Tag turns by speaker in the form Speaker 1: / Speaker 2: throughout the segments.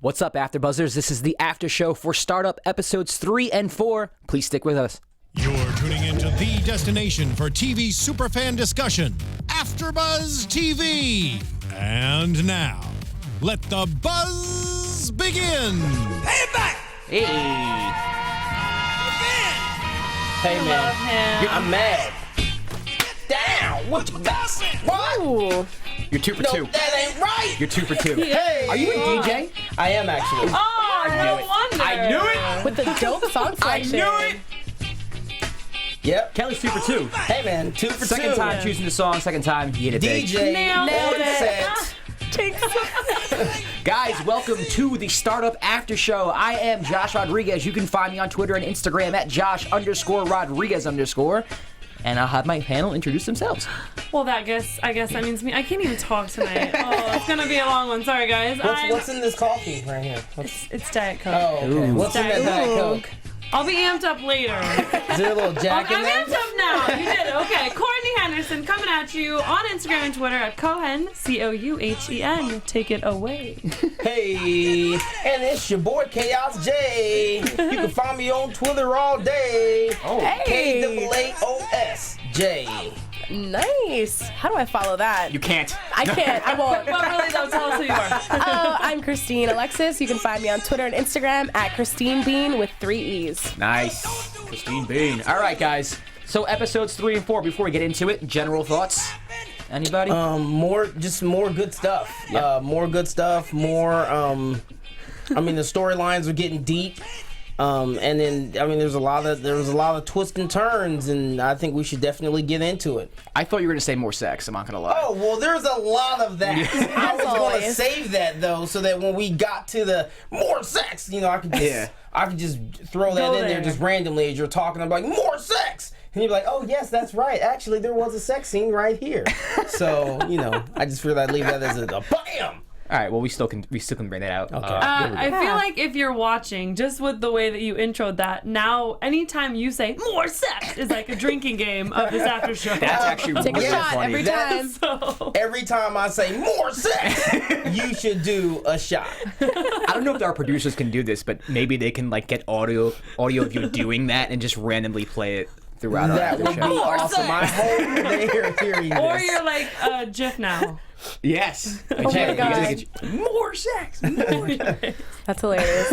Speaker 1: What's up, AfterBuzzers? This is the after show for Startup episodes 3 and 4. Please stick with us.
Speaker 2: You're tuning into the destination for TV superfan discussion, AfterBuzz TV. And now, let the buzz begin.
Speaker 3: Pay it back!
Speaker 1: Hey.
Speaker 3: Hey, man. I'm mad. Down! What you got? What?
Speaker 1: You're 2 for
Speaker 3: No,
Speaker 1: 2.
Speaker 3: that ain't right!
Speaker 1: You're 2 for 2.
Speaker 3: Hey!
Speaker 1: Are you a DJ?
Speaker 3: I am actually.
Speaker 4: Oh, no wonder.
Speaker 1: I knew it.
Speaker 5: With the dope song selection.
Speaker 1: I knew it.
Speaker 3: Yep.
Speaker 1: Kelly's 2 for 2.
Speaker 3: Hey, man. 2 for 2.
Speaker 1: Second time choosing the song, second time you get it big.
Speaker 3: DJ.
Speaker 4: Nailed
Speaker 3: set.
Speaker 1: Guys, welcome to the Startup After Show. I am Josh Rodriguez. You can find me on Twitter and Instagram at Josh_Rodriguez_. And I'll have my panel introduce themselves.
Speaker 4: Well, I guess that means me. I can't even talk tonight. Oh, it's gonna be a long one. Sorry, guys.
Speaker 3: What's in this coffee right here?
Speaker 4: It's Diet Coke.
Speaker 3: Oh, okay.
Speaker 1: Ooh.
Speaker 3: What's in that Diet Coke?
Speaker 4: I'll be amped up later.
Speaker 3: Is there a little jack in
Speaker 4: I'm
Speaker 3: there?
Speaker 4: amped up now. You did it. Okay. Courtney Henderson coming at you on Instagram and Twitter at Cohen, Couchen. Take it away.
Speaker 3: Hey, and it's your boy Chaos J. You can find me on Twitter all day.
Speaker 1: Oh.
Speaker 5: Hey.
Speaker 3: KAAOSJ.
Speaker 5: Nice. How do I follow that?
Speaker 1: You can't.
Speaker 5: I can't. I won't.
Speaker 4: But really, though, tell us who you are.
Speaker 5: I'm Christine Alexis. You can find me on Twitter and Instagram at Christine Bean with 3 E's.
Speaker 1: Nice. Christine Bean. All right, guys. So episodes 3 and 4, before we get into it, general thoughts? Anybody?
Speaker 3: More good stuff.
Speaker 1: Yeah.
Speaker 3: More good stuff. More. I mean, the storylines are getting deep. And then there was a lot of twists and turns, and I think we should definitely get into it.
Speaker 1: I thought you were going to say more sex. I'm not going to lie.
Speaker 3: Oh, well, there's a lot of that. I was going to
Speaker 5: always.
Speaker 3: save that though, so that when we got to the more sex, I could just throw that in there just randomly as you're talking. I'm like, more sex. And you're like, oh, yes, that's right. Actually, there was a sex scene right here. So, I just feel I'd leave that as a BAM!
Speaker 1: All right. Well, we still can bring that out.
Speaker 3: Okay.
Speaker 4: I feel like if you're watching, just with the way that you introed that, now anytime you say more sex is like a drinking game of this after show.
Speaker 1: That's actually
Speaker 5: Take a
Speaker 1: really
Speaker 5: shot
Speaker 1: funny.
Speaker 5: every time.
Speaker 4: So,
Speaker 3: Every time I say more sex, you should do a shot.
Speaker 1: I don't know if our producers can do this, but maybe they can get audio of you doing that and just randomly play it throughout our
Speaker 3: That
Speaker 1: after
Speaker 3: would be
Speaker 1: show.
Speaker 3: awesome. I hope they're hearing this.
Speaker 4: or you're like a GIF now.
Speaker 1: Yes.
Speaker 5: Oh my God.
Speaker 1: More sex. More sex.
Speaker 5: That's hilarious.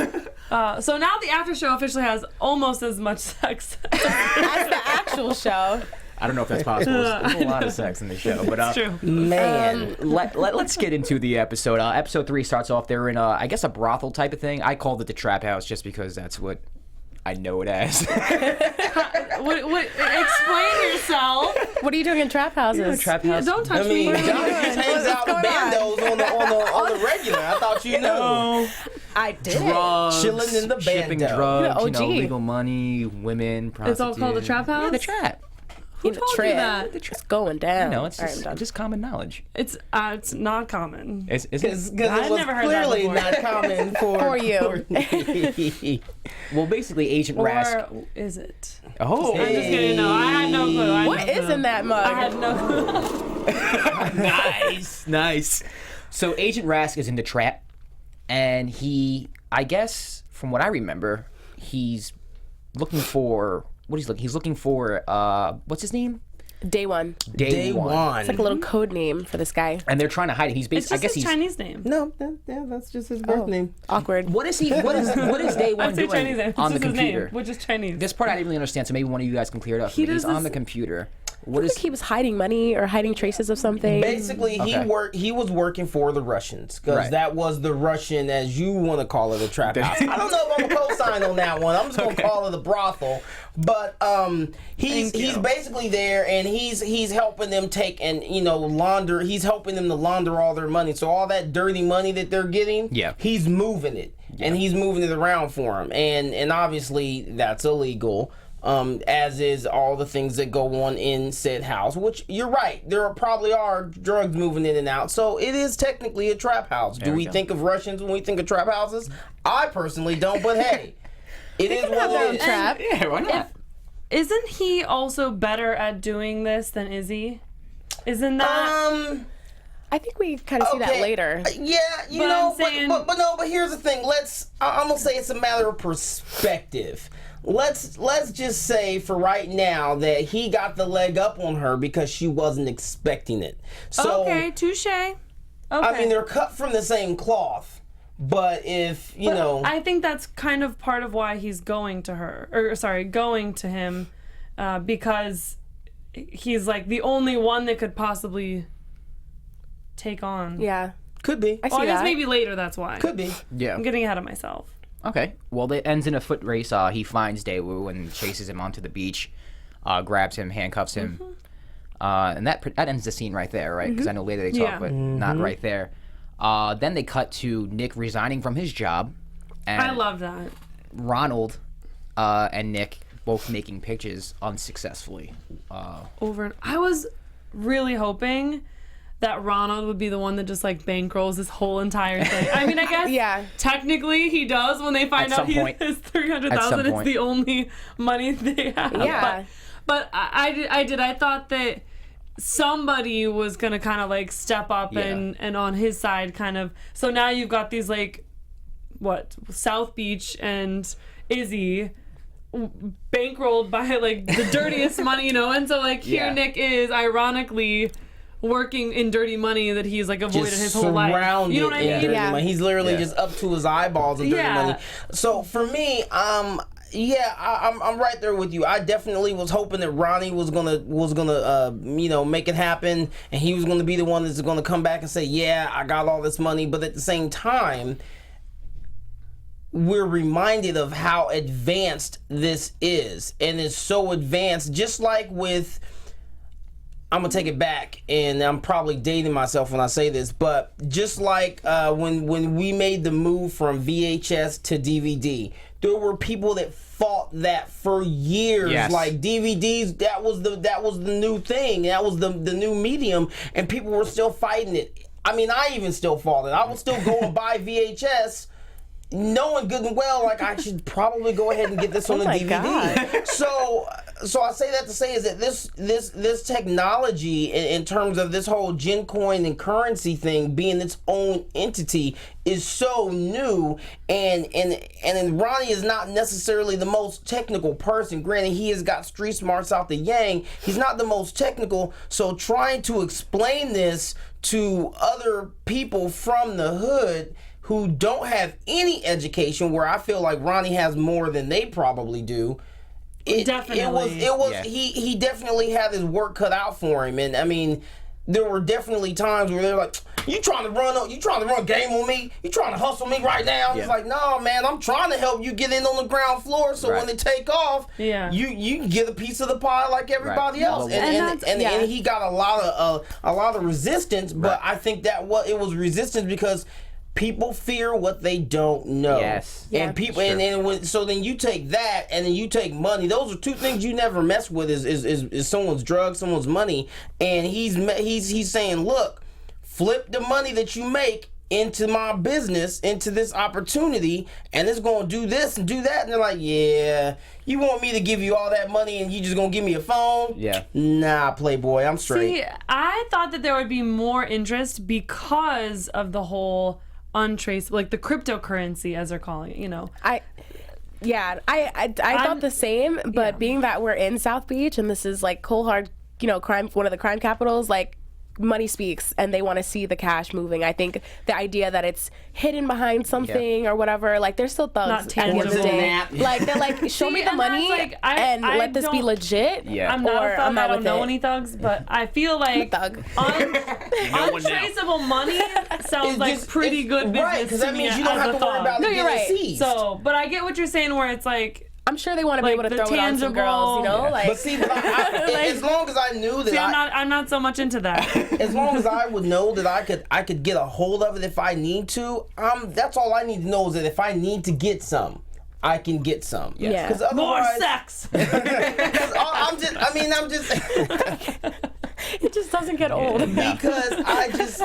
Speaker 4: So now the after show officially has almost as much sex.
Speaker 5: That's the actual show.
Speaker 1: I don't know if that's possible. There's a lot of sex in the show, but
Speaker 4: It's true.
Speaker 3: Man.
Speaker 1: let's get into the episode. Episode 3 starts off. They're in I guess a brothel type of thing. I called it the trap house just because that's what I know it as.
Speaker 4: Explain yourself.
Speaker 5: What are you doing in trap houses?
Speaker 1: Trap house.
Speaker 4: Don't touch
Speaker 3: I mean,
Speaker 4: me.
Speaker 3: Johnny just hangs out with bandos on the regular. I thought you knew.
Speaker 5: I did.
Speaker 1: Drugs,
Speaker 3: Chilling in the
Speaker 1: shipping
Speaker 3: bando.
Speaker 1: drugs,
Speaker 5: You're OG.
Speaker 1: legal money, women, prostitutes.
Speaker 4: It's all called the trap house?
Speaker 1: Yeah, the trap.
Speaker 4: Who
Speaker 5: In the
Speaker 4: told you
Speaker 5: trip.
Speaker 4: that?
Speaker 5: It's going down.
Speaker 1: It's
Speaker 5: All right, I'm done.
Speaker 1: just common knowledge.
Speaker 4: It's not common.
Speaker 1: Is it?
Speaker 3: Because it
Speaker 4: I've
Speaker 3: was
Speaker 4: never heard that
Speaker 3: clearly
Speaker 4: before.
Speaker 3: not common
Speaker 5: For you.
Speaker 3: Courtney.
Speaker 1: Well, basically, Agent Rask.
Speaker 4: Or is it?
Speaker 1: Oh,
Speaker 4: I'm just kidding. No, I had no clue.
Speaker 5: What is in that mug?
Speaker 4: I had no clue.
Speaker 1: nice. So Agent Rask is in the trap, and he, I guess, from what I remember, he's looking for He's looking for what's his name?
Speaker 5: Day one.
Speaker 1: Day one.
Speaker 5: It's like a little code name for this guy.
Speaker 1: And they're trying to hide it. He's
Speaker 4: It's
Speaker 1: basically. I
Speaker 4: just
Speaker 1: guess
Speaker 4: his
Speaker 1: he's.
Speaker 4: Chinese name.
Speaker 3: No, that's just his birth name.
Speaker 5: Awkward.
Speaker 1: What is he? What is Day One
Speaker 4: I'd say Chinese name.
Speaker 1: doing on the
Speaker 4: It's just his
Speaker 1: computer?
Speaker 4: name, which is Chinese.
Speaker 1: This part I didn't really understand, so maybe one of you guys can clear it up.
Speaker 4: He
Speaker 1: He's
Speaker 4: does
Speaker 1: on
Speaker 4: this-
Speaker 1: the computer.
Speaker 5: I
Speaker 1: What is?
Speaker 5: think he was hiding money or hiding traces of something.
Speaker 3: Basically,
Speaker 1: Okay.
Speaker 3: he was working for the Russians because
Speaker 1: Right.
Speaker 3: that was the Russian, as you want to call it, a trap house. I don't know if I'm gonna co-sign on that one. I'm just gonna call it a brothel. But he's basically there, and he's helping them take and launder. He's helping them to launder all their money. So all that dirty money that they're getting,
Speaker 1: Yeah.
Speaker 3: he's moving it, and he's moving it around for them, and obviously that's illegal. As is all the things that go on in said house, which you're right, there probably are drugs moving in and out. So it is technically a trap house. Do
Speaker 1: we
Speaker 3: we
Speaker 1: go.
Speaker 3: think of Russians when we think of trap houses? I personally don't, but hey, it is what
Speaker 5: their own
Speaker 3: it is.
Speaker 5: trap.
Speaker 1: Yeah, why not?
Speaker 4: Isn't he also better at doing this than Izzy? Isn't that?
Speaker 5: I think we kind of see that later.
Speaker 3: Yeah, you
Speaker 4: But
Speaker 3: know,
Speaker 4: I'm saying-
Speaker 3: but here's the thing. I'm gonna say it's a matter of perspective. Let's just say for right now that he got the leg up on her because she wasn't expecting it. So
Speaker 4: Okay, touche. Okay.
Speaker 3: I mean, they're cut from the same cloth. But if you know,
Speaker 4: I think that's kind of part of why he's going to her, or sorry, going to him, because he's like the only one that could possibly take on.
Speaker 5: Yeah.
Speaker 3: could be,
Speaker 5: I see
Speaker 4: Well, I guess
Speaker 5: that.
Speaker 4: maybe later. That's why.
Speaker 3: could be.
Speaker 1: Yeah.
Speaker 4: I'm getting ahead of myself.
Speaker 1: Okay. Well, it ends in a foot race. He finds Daewoo and chases him onto the beach, grabs him, handcuffs him, and that ends the scene right there, right? Because I know later they talk,
Speaker 4: Yeah.
Speaker 1: but not right there. Then they cut to Nick resigning from his job, and
Speaker 4: I love that.
Speaker 1: Ronald and Nick both making pitches unsuccessfully.
Speaker 4: I was really hoping that Ronald would be the one that just like bankrolls this whole entire thing. I mean, I guess
Speaker 5: Yeah.
Speaker 4: technically he does when they find
Speaker 1: At
Speaker 4: out
Speaker 1: some point.
Speaker 4: his
Speaker 1: At
Speaker 4: $300,000
Speaker 1: some
Speaker 4: is
Speaker 1: point.
Speaker 4: the only money they have.
Speaker 5: Yeah.
Speaker 4: But I thought that somebody was gonna kind of like step up
Speaker 1: Yeah.
Speaker 4: and on his side kind of. So now you've got these like South Beach and Izzy bankrolled by like the dirtiest money, and so like here
Speaker 1: Yeah.
Speaker 4: Nick is ironically working in dirty money that he's like avoided
Speaker 3: Just
Speaker 4: his whole life.
Speaker 3: surrounded
Speaker 4: You know what I
Speaker 3: in
Speaker 4: mean?
Speaker 3: dirty
Speaker 5: Yeah.
Speaker 3: money. He's literally
Speaker 1: Yeah.
Speaker 3: just up to his eyeballs in dirty
Speaker 4: Yeah.
Speaker 3: money. So for me, yeah, I'm right there with you. I definitely was hoping that Ronnie was gonna make it happen, and he was gonna be the one that's gonna come back and say, yeah, I got all this money. But at the same time, we're reminded of how advanced this is, and it's so advanced. Just like with, I'm gonna take it back, and I'm probably dating myself when I say this, but just like when we made the move from VHS to DVD, there were people that fought that for years.
Speaker 1: Yes.
Speaker 3: Like DVDs, that was the new thing, that was the new medium, and people were still fighting it. I mean, I even still fought it. I would still go and buy VHS, knowing good and well, like I should probably go ahead and get this on the
Speaker 5: my
Speaker 3: DVD.
Speaker 5: God.
Speaker 3: So I say that to say is that this technology in terms of this whole GenCoin and currency thing being its own entity is so new, and Ronnie is not necessarily the most technical person. Granted, he has got street smarts out the yang. He's not the most technical, so trying to explain this to other people from the hood who don't have any education, where I feel like Ronnie has more than they probably do.
Speaker 4: Definitely.
Speaker 3: It was
Speaker 1: Yeah.
Speaker 3: he definitely had his work cut out for him. And I mean, there were definitely times where they're like, you trying to run game on me? You trying to hustle me right now?
Speaker 1: Yeah.
Speaker 3: It's like, no, man, I'm trying to help you get in on the ground floor, so
Speaker 1: Right.
Speaker 3: when they take off,
Speaker 4: Yeah.
Speaker 3: you can get a piece of the pie like everybody
Speaker 1: Right.
Speaker 3: else.
Speaker 1: Well,
Speaker 3: And he got a lot of resistance, but I think that it was resistance because people fear what they don't know.
Speaker 1: Yes.
Speaker 5: Yeah.
Speaker 3: And people,
Speaker 1: Sure.
Speaker 3: so then you take that, and then you take money. Those are two things you never mess with. Is someone's drugs, someone's money, and he's saying, look, flip the money that you make into my business, into this opportunity, and it's gonna do this and do that. And they're like, yeah, you want me to give you all that money, and you just gonna give me a phone?
Speaker 1: Yeah.
Speaker 3: Nah, Playboy, I'm straight.
Speaker 4: See, I thought that there would be more interest because of the whole untraceable, like the cryptocurrency as they're calling it.
Speaker 5: I thought the same, but
Speaker 4: yeah.
Speaker 5: being that we're in South Beach and this is like cold hard, crime, one of the crime capitals, like money speaks and they want to see the cash moving. I think the idea that it's hidden behind something or whatever, like they're still thugs
Speaker 4: Not
Speaker 5: at the end of the
Speaker 4: tangible.
Speaker 5: day. Like they're like, show me the
Speaker 4: and
Speaker 5: money
Speaker 4: that's like,
Speaker 5: and
Speaker 4: I
Speaker 5: let this be
Speaker 4: don't-
Speaker 5: legit.
Speaker 1: Yeah.
Speaker 4: I'm not
Speaker 5: or
Speaker 4: a thug.
Speaker 5: I'm not
Speaker 4: I don't
Speaker 5: with
Speaker 4: know
Speaker 5: it.
Speaker 4: any thugs, but I feel like
Speaker 5: thug.
Speaker 4: untraceable money sounds like
Speaker 3: just-
Speaker 4: pretty
Speaker 3: it's-
Speaker 4: good business
Speaker 3: right, because
Speaker 4: to
Speaker 3: that
Speaker 4: me
Speaker 3: means you don't
Speaker 4: as
Speaker 3: have
Speaker 4: a
Speaker 3: to worry
Speaker 4: thug.
Speaker 3: about
Speaker 5: No,
Speaker 3: it
Speaker 5: you're
Speaker 3: getting
Speaker 5: right.
Speaker 3: seized.
Speaker 4: So, but I get what you're saying, where it's like,
Speaker 5: I'm sure they want to be
Speaker 4: Like
Speaker 5: able to
Speaker 4: the
Speaker 5: throw it on some girls,
Speaker 4: tangible-
Speaker 5: like.
Speaker 3: But see, as long as I knew that
Speaker 4: see, I'm not so much into that.
Speaker 3: as long as I would know that I could get a hold of it if I need to, that's all I need to know is that if I need to get some, I can get some.
Speaker 5: Yeah.
Speaker 3: Because
Speaker 4: More
Speaker 3: otherwise,
Speaker 4: sex.
Speaker 3: I'm just
Speaker 5: It just doesn't get old.
Speaker 3: because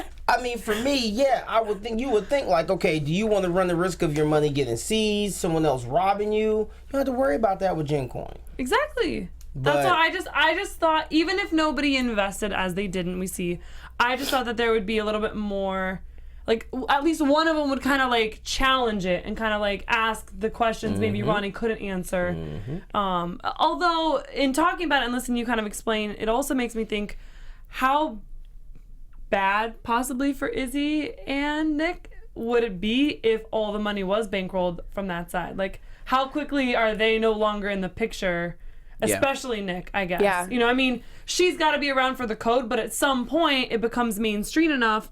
Speaker 3: for me, yeah, you would think like, okay, do you want to run the risk of your money getting seized, someone else robbing you? You don't have to worry about that with GenCoin.
Speaker 4: Exactly. That's why I just thought, even if nobody invested, as they didn't, we see, I just thought that there would be a little bit more, like, at least one of them would kind of, like, challenge it and kind of, like, ask the questions maybe Ronnie couldn't answer. Although, in talking about it and listening to you kind of explain, it also makes me think how bad, possibly, for Izzy and Nick would it be if all the money was bankrolled from that side? Like, how quickly are they no longer in the picture? Especially Nick, I guess.
Speaker 5: Yeah.
Speaker 4: You know, I mean, she's got to be around for the code, but at some point it becomes mainstream enough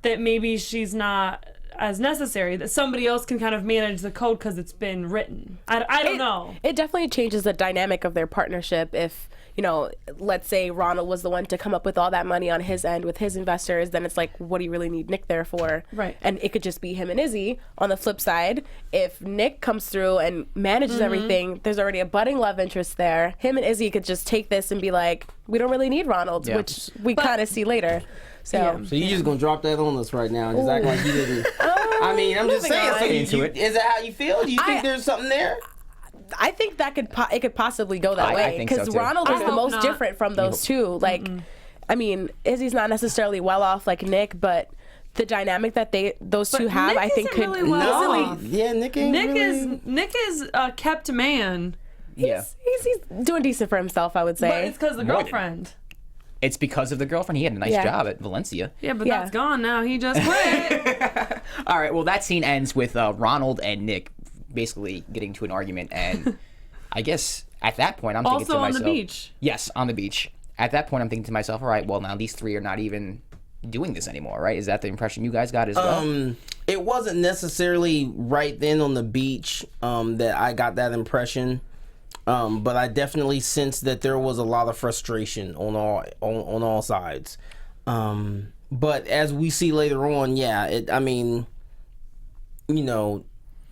Speaker 4: that maybe she's not as necessary, that somebody else can kind of manage the code because it's been written. I don't know.
Speaker 5: It definitely changes the dynamic of their partnership if, you know, let's say Ronald was the one to come up with all that money on his end with his investors, then it's like, what do you really need Nick there for?
Speaker 4: Right.
Speaker 5: And it could just be him and Izzy. On the flip side, if Nick comes through and manages everything, there's already a budding love interest there. Him and Izzy could just take this and be like, we don't really need Ronald, which we kind of see later. So
Speaker 3: you're just gonna drop that on us right now and just act like you didn't. I mean, I'm just saying. So is that how you feel? Do you think there's something there?
Speaker 5: I think that it could possibly go that
Speaker 1: I
Speaker 5: way
Speaker 1: think so,
Speaker 5: because
Speaker 1: too.
Speaker 5: Ronald is
Speaker 4: I
Speaker 5: the
Speaker 4: hope
Speaker 5: most
Speaker 4: not.
Speaker 5: different from those two. Like, I mean, Izzy's not necessarily well off like Nick, but the dynamic that those two have,
Speaker 4: Nick
Speaker 5: I think
Speaker 4: isn't
Speaker 5: could
Speaker 4: really well off.
Speaker 3: Yeah, Nick ain't really...
Speaker 4: Nick is a kept man,
Speaker 5: he's doing decent for himself, I would say.
Speaker 4: but it's because the
Speaker 1: More than-
Speaker 4: girlfriend.
Speaker 1: It's because of the girlfriend. He had a nice job at Valencia.
Speaker 4: Yeah, but that's gone now. He just quit.
Speaker 1: All right, well, that scene ends with Ronald and Nick basically getting to an argument, and I guess at that point I'm thinking
Speaker 4: Also
Speaker 1: to
Speaker 4: on
Speaker 1: myself...
Speaker 4: the beach.
Speaker 1: Yes, on the beach. At that point I'm thinking to myself, all right, well, now these three are not even doing this anymore, right? Is that the impression you guys got as well?
Speaker 3: It wasn't necessarily right then on the beach that I got that impression. But I definitely sensed that there was a lot of frustration on all sides. But as we see later on, I mean, you know,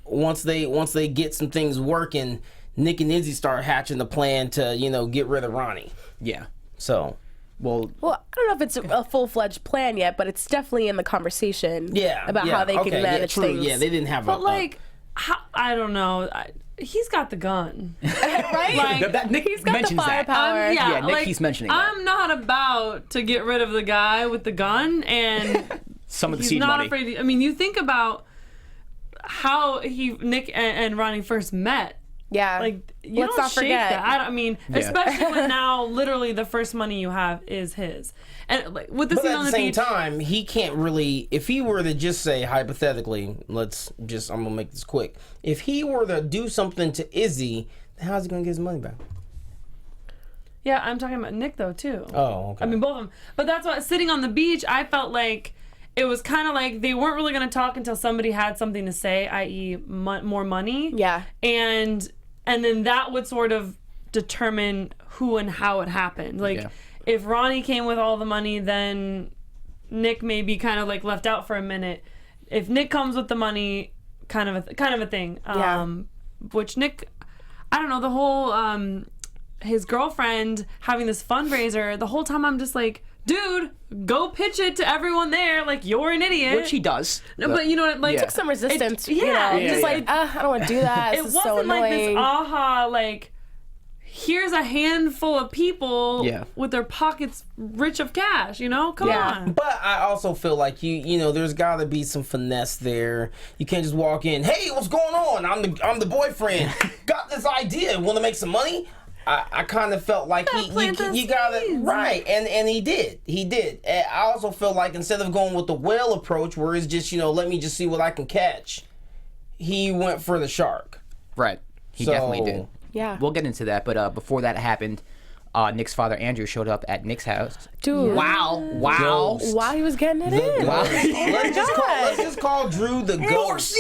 Speaker 3: once they get some things working, Nick and Izzy start hatching the plan to, you know, get rid of Ronnie.
Speaker 1: Yeah.
Speaker 3: So,
Speaker 1: Well,
Speaker 5: I don't know if it's a full-fledged plan yet, but it's definitely in the conversation about how they can manage things.
Speaker 3: Yeah, they didn't have
Speaker 4: But like, I don't know. He's got the gun,
Speaker 5: right?
Speaker 4: Like,
Speaker 1: Nick
Speaker 5: he's got the
Speaker 1: mentions that.
Speaker 5: firepower.
Speaker 1: Yeah, Nick keeps mentioning that.
Speaker 4: I'm not about to get rid of the guy with the gun, and
Speaker 1: Some of the
Speaker 4: he's
Speaker 1: seed
Speaker 4: not
Speaker 1: money.
Speaker 4: afraid. I mean, you think about how Nick and Ronnie first met.
Speaker 5: Yeah.
Speaker 4: Like, you
Speaker 5: Let's
Speaker 4: don't
Speaker 5: not
Speaker 4: shake
Speaker 5: forget.
Speaker 4: that. I mean, especially when now literally the first money you have is his. And like, with the
Speaker 3: But
Speaker 4: scene
Speaker 3: at
Speaker 4: on
Speaker 3: the
Speaker 4: the
Speaker 3: same
Speaker 4: beach,
Speaker 3: time, he can't really. If he were to just say hypothetically, I'm gonna make this quick. If he were to do something to Izzy, how's he gonna get his money back?
Speaker 4: yeah, I'm talking about Nick though too.
Speaker 3: Oh, okay.
Speaker 4: I mean, both of them. But that's why sitting on the beach, I felt like it was kind of like they weren't really going to talk until somebody had something to say, i.e., more money.
Speaker 5: Yeah.
Speaker 4: And then that would sort of determine who and how it happened. Like, if Ronnie came with all the money, then Nick may be kind of like left out for a minute. If Nick comes with the money, kind of a thing. Which Nick, I don't know, the whole his girlfriend having this fundraiser, the whole time I'm just like, dude, go pitch it to everyone there. Like, you're an idiot.
Speaker 1: Which he does.
Speaker 4: No, but you know what? Like,
Speaker 5: Took some resistance.
Speaker 4: yeah,
Speaker 5: just like, I don't want to do that.
Speaker 4: it
Speaker 5: This is
Speaker 4: wasn't
Speaker 5: so annoying.
Speaker 4: like this aha, like, here's a handful of people with their pockets rich of cash, you know? Come on.
Speaker 3: But I also feel like you know, there's got to be some finesse there. You can't just walk in, hey, what's going on? I'm the boyfriend. Got this idea. Want to make some money? I kind of felt like you got it right, and he did. And I also feel like instead of going with the whale approach, where it's just, you know, let me just see what I can catch, he went for the shark.
Speaker 1: Right. He definitely did.
Speaker 5: Yeah.
Speaker 1: We'll get into that, but before that happened, Nick's father Andrew showed up at Nick's house.
Speaker 5: Dude.
Speaker 1: Wow.
Speaker 5: While he was getting it in.
Speaker 3: Let's just call Drew the ghost.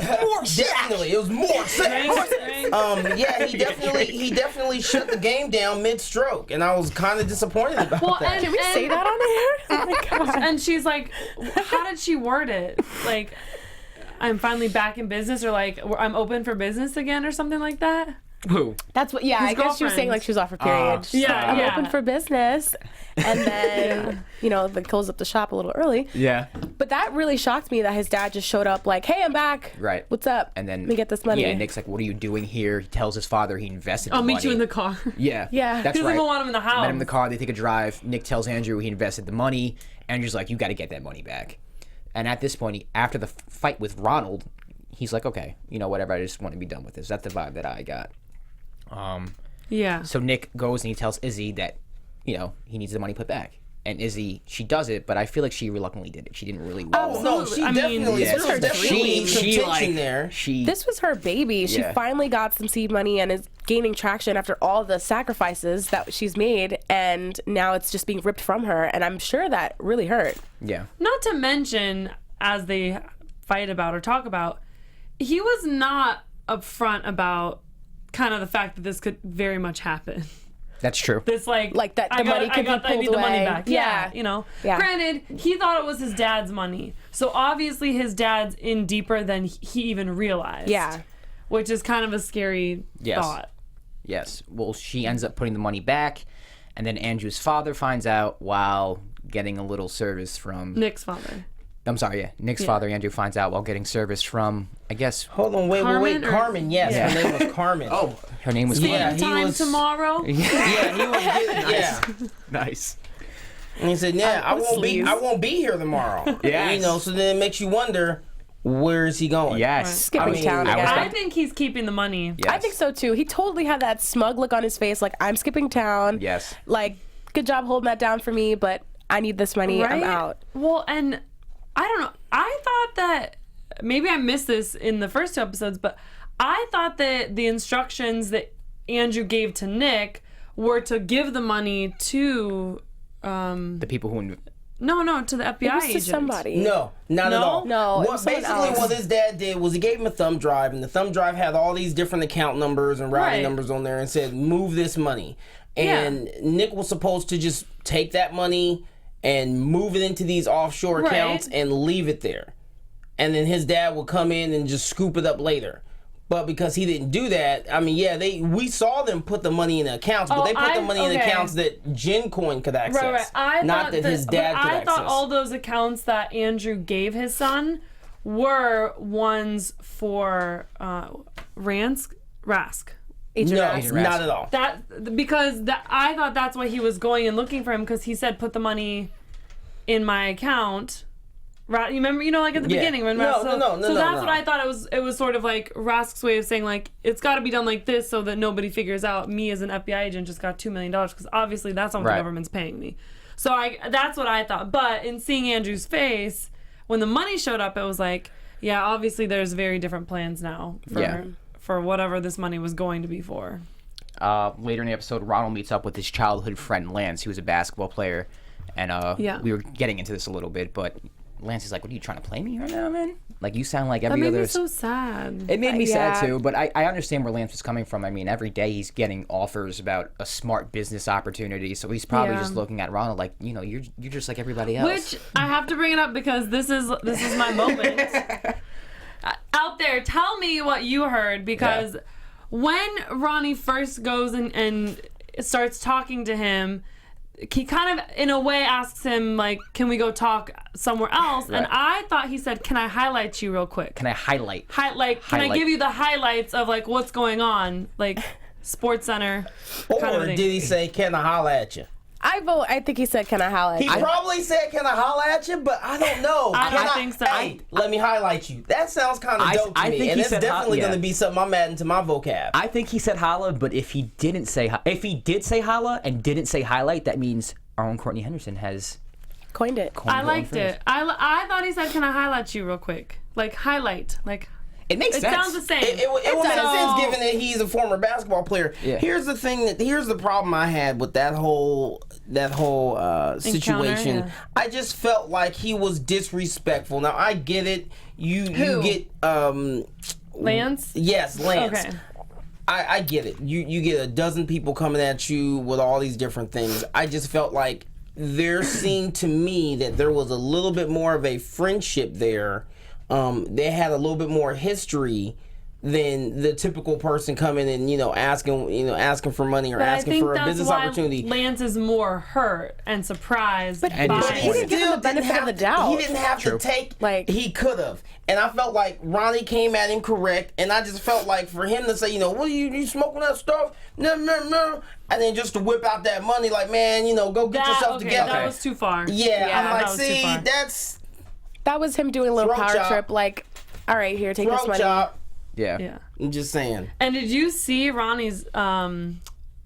Speaker 3: More definitely, it was more sex. Yeah, he definitely shut the game down mid-stroke, and I was kind of disappointed about that.
Speaker 5: Can we say that on air? Oh my God.
Speaker 4: And she's like, how did she word it? Like, I'm finally back in business, or like, I'm open for business again, or something like that?
Speaker 1: Who?
Speaker 5: That's what. Yeah, I guess she was saying like she was off her period. She's like, I'm open for business, and then they closed up the shop a little early.
Speaker 1: Yeah.
Speaker 5: But that really shocked me that his dad just showed up like, "Hey, I'm back.
Speaker 1: Right.
Speaker 5: What's up?
Speaker 1: And then
Speaker 5: let me get this money."
Speaker 1: Yeah. Nick's like, "What are you doing here?" He tells his father he invested.
Speaker 4: I'll
Speaker 1: the
Speaker 4: meet
Speaker 1: money.
Speaker 4: you in the car.
Speaker 1: Yeah.
Speaker 5: Yeah.
Speaker 1: That's
Speaker 4: He
Speaker 1: right.
Speaker 4: doesn't even want him in the house.
Speaker 1: Met him in the car. They take a drive. Nick tells Andrew he invested the money. Andrew's like, "You got to get that money back." And at this point, after the fight with Ronald, he's like, "Okay, whatever. I just want to be done with this." That's the vibe that I got.
Speaker 4: Yeah.
Speaker 1: So Nick goes and he tells Izzy that, he needs the money put back. And Izzy, she does it, but I feel like she reluctantly did it. She didn't really want
Speaker 3: Oh no, she definitely.
Speaker 5: this was her
Speaker 3: definitely some tension
Speaker 1: like
Speaker 3: there.
Speaker 5: This was her baby. She finally got some seed money and is gaining traction after all the sacrifices that she's made, and now it's just being ripped from her. And I'm sure that really hurt.
Speaker 1: Yeah.
Speaker 4: Not to mention, as they fight about or talk about, he was not upfront about kind of the fact that this could very much happen.
Speaker 1: That's true.
Speaker 5: that
Speaker 4: This
Speaker 5: the money could be
Speaker 4: I
Speaker 5: pulled
Speaker 4: need the money
Speaker 5: away.
Speaker 4: back.
Speaker 5: Yeah.
Speaker 4: Yeah. Granted, he thought it was his dad's money, so obviously his dad's in deeper than he even realized.
Speaker 5: Yeah.
Speaker 4: Which is kind of a scary thought.
Speaker 1: Yes. Well, she ends up putting the money back, and then Andrew's father finds out while getting a little service from
Speaker 4: Nick's father.
Speaker 1: I'm sorry, yeah. Nick's father, Andrew, finds out while getting service from, I guess.
Speaker 3: Hold on, wait. Carmen, yes, her name was Carmen.
Speaker 1: Oh, her name was
Speaker 3: Yeah,
Speaker 1: Carmen.
Speaker 3: he
Speaker 4: Time
Speaker 3: was-
Speaker 4: tomorrow.
Speaker 3: Yeah, he was getting, yeah.
Speaker 1: Nice.
Speaker 3: And he said, "Yeah, I won't be here tomorrow."
Speaker 1: Yes.
Speaker 3: So then it makes you wonder, where is he going?
Speaker 1: Yes.
Speaker 5: Skipping town again.
Speaker 4: I think he's keeping the money.
Speaker 1: Yes.
Speaker 5: I think so too. He totally had that smug look on his face, like, I'm skipping town.
Speaker 1: Yes.
Speaker 5: Like, good job holding that down for me, but I need this money. I'm out.
Speaker 4: Well, and I don't know. I thought that maybe I missed this in the first two episodes, but I thought that the instructions that Andrew gave to Nick were to give the money to
Speaker 1: The people who...
Speaker 4: no, to the FBI
Speaker 5: It was to
Speaker 4: agent.
Speaker 5: somebody.
Speaker 3: No, not at all.
Speaker 5: No, it was someone
Speaker 3: Basically,
Speaker 5: else.
Speaker 3: what his dad did was he gave him a thumb drive, and the thumb drive had all these different account numbers and routing
Speaker 4: Right.
Speaker 3: numbers on there, and said, "Move this money." And Nick was supposed to just take that money and move it into these offshore
Speaker 4: Right.
Speaker 3: accounts and leave it there, and then his dad would come in and just scoop it up later. But because he didn't do that, I mean, we saw them put the money in the accounts, but they put the money in the accounts that GenCoin could access,
Speaker 4: Right.
Speaker 3: not that his dad could
Speaker 4: I
Speaker 3: access.
Speaker 4: thought all those accounts that Andrew gave his son were ones for Rask.
Speaker 3: No,
Speaker 5: Rask.
Speaker 3: not at all.
Speaker 4: I thought that's why he was going and looking for him, because he said put the money in my account. Right, you remember, like at the beginning when
Speaker 3: No,
Speaker 4: Rask,
Speaker 3: no,
Speaker 4: so that's
Speaker 3: no.
Speaker 4: what I thought it was sort of like Rask's way of saying, like, it's got to be done like this so that nobody figures out me as an FBI agent just got $2 million, because obviously that's not what the government's paying me. So that's what I thought. But in seeing Andrew's face when the money showed up, it was like, yeah, obviously there's very different plans now for whatever this money was going to be for.
Speaker 1: Later in the episode, Ronald meets up with his childhood friend Lance, who was a basketball player, and we were getting into this a little bit, but Lance is like, "What are you trying to play me right now, man? Like, you sound like every
Speaker 4: That
Speaker 1: other."
Speaker 4: made me so sad.
Speaker 1: It made me sad too, but I understand where Lance was coming from. I mean, every day he's getting offers about a smart business opportunity, so he's probably just looking at Ronald like, you're just like everybody else.
Speaker 4: Which I have to bring it up because this is my moment. Out there, tell me what you heard, because when Ronnie first goes and starts talking to him, he kind of, in a way, asks him, like, can we go talk somewhere else?
Speaker 1: Right.
Speaker 4: And I thought he said, can I highlight you real quick?
Speaker 1: Can I highlight?
Speaker 4: Can I give you the highlights of, like, what's going on? Like, Sports Center
Speaker 3: Or
Speaker 4: kind of thing.
Speaker 3: did he say, "Can I holla at you"?
Speaker 5: I think he said, "Can I holla at
Speaker 3: He
Speaker 5: you?"
Speaker 3: probably said, "Can I holla at you?" But I don't know.
Speaker 4: I don't
Speaker 3: Can
Speaker 4: think so.
Speaker 3: Hey, let me highlight you. That sounds kind of dope to
Speaker 1: I
Speaker 3: me,
Speaker 1: think
Speaker 3: and
Speaker 1: he
Speaker 3: it's
Speaker 1: said
Speaker 3: definitely
Speaker 1: yeah.
Speaker 3: going to be something I'm adding to my vocab.
Speaker 1: I think he said holla, but if he didn't say, if he did say holla and didn't say highlight, that means our own Courtney Henderson has
Speaker 5: Coined it.
Speaker 1: coined
Speaker 4: I
Speaker 1: her own
Speaker 4: liked
Speaker 1: phrase.
Speaker 4: it. I thought he said, can I highlight you real quick? Like, highlight. Like,
Speaker 1: It makes
Speaker 4: it
Speaker 1: sense.
Speaker 4: sounds the same.
Speaker 3: It would make sense given that he's a former basketball player.
Speaker 1: Yeah.
Speaker 3: Here's the problem I had with that whole situation.
Speaker 4: yeah.
Speaker 3: I just felt like he was disrespectful. Now I get it. You get
Speaker 4: Lance?
Speaker 3: yes, Lance.
Speaker 4: Okay.
Speaker 3: I get it. You get a dozen people coming at you with all these different things. I just felt like there seemed to me that there was a little bit more of a friendship there. They had a little bit more history than the typical person coming and asking for money or
Speaker 4: But
Speaker 3: asking for a business opportunity.
Speaker 4: Lance is more hurt and surprised.
Speaker 5: But
Speaker 1: And
Speaker 5: he
Speaker 1: disappointed.
Speaker 5: didn't give him the benefit of the doubt.
Speaker 3: He didn't have to take.
Speaker 5: Like-
Speaker 3: he could have, and I felt like Ronnie came at him correct, and I just felt like for him to say, what are you smoking that stuff? No, and then just to whip out that money, like, man, go get yourself together.
Speaker 4: That was too far.
Speaker 3: Yeah, I'm
Speaker 4: that
Speaker 3: like,
Speaker 4: was too
Speaker 3: see,
Speaker 4: far.
Speaker 5: That was him doing a little
Speaker 3: Throat
Speaker 5: power
Speaker 3: chop.
Speaker 5: trip, like, all right, here, take this
Speaker 3: throat
Speaker 5: money.
Speaker 3: chop.
Speaker 1: Yeah.
Speaker 4: Yeah.
Speaker 3: I'm just saying.
Speaker 4: And did you see Ronnie's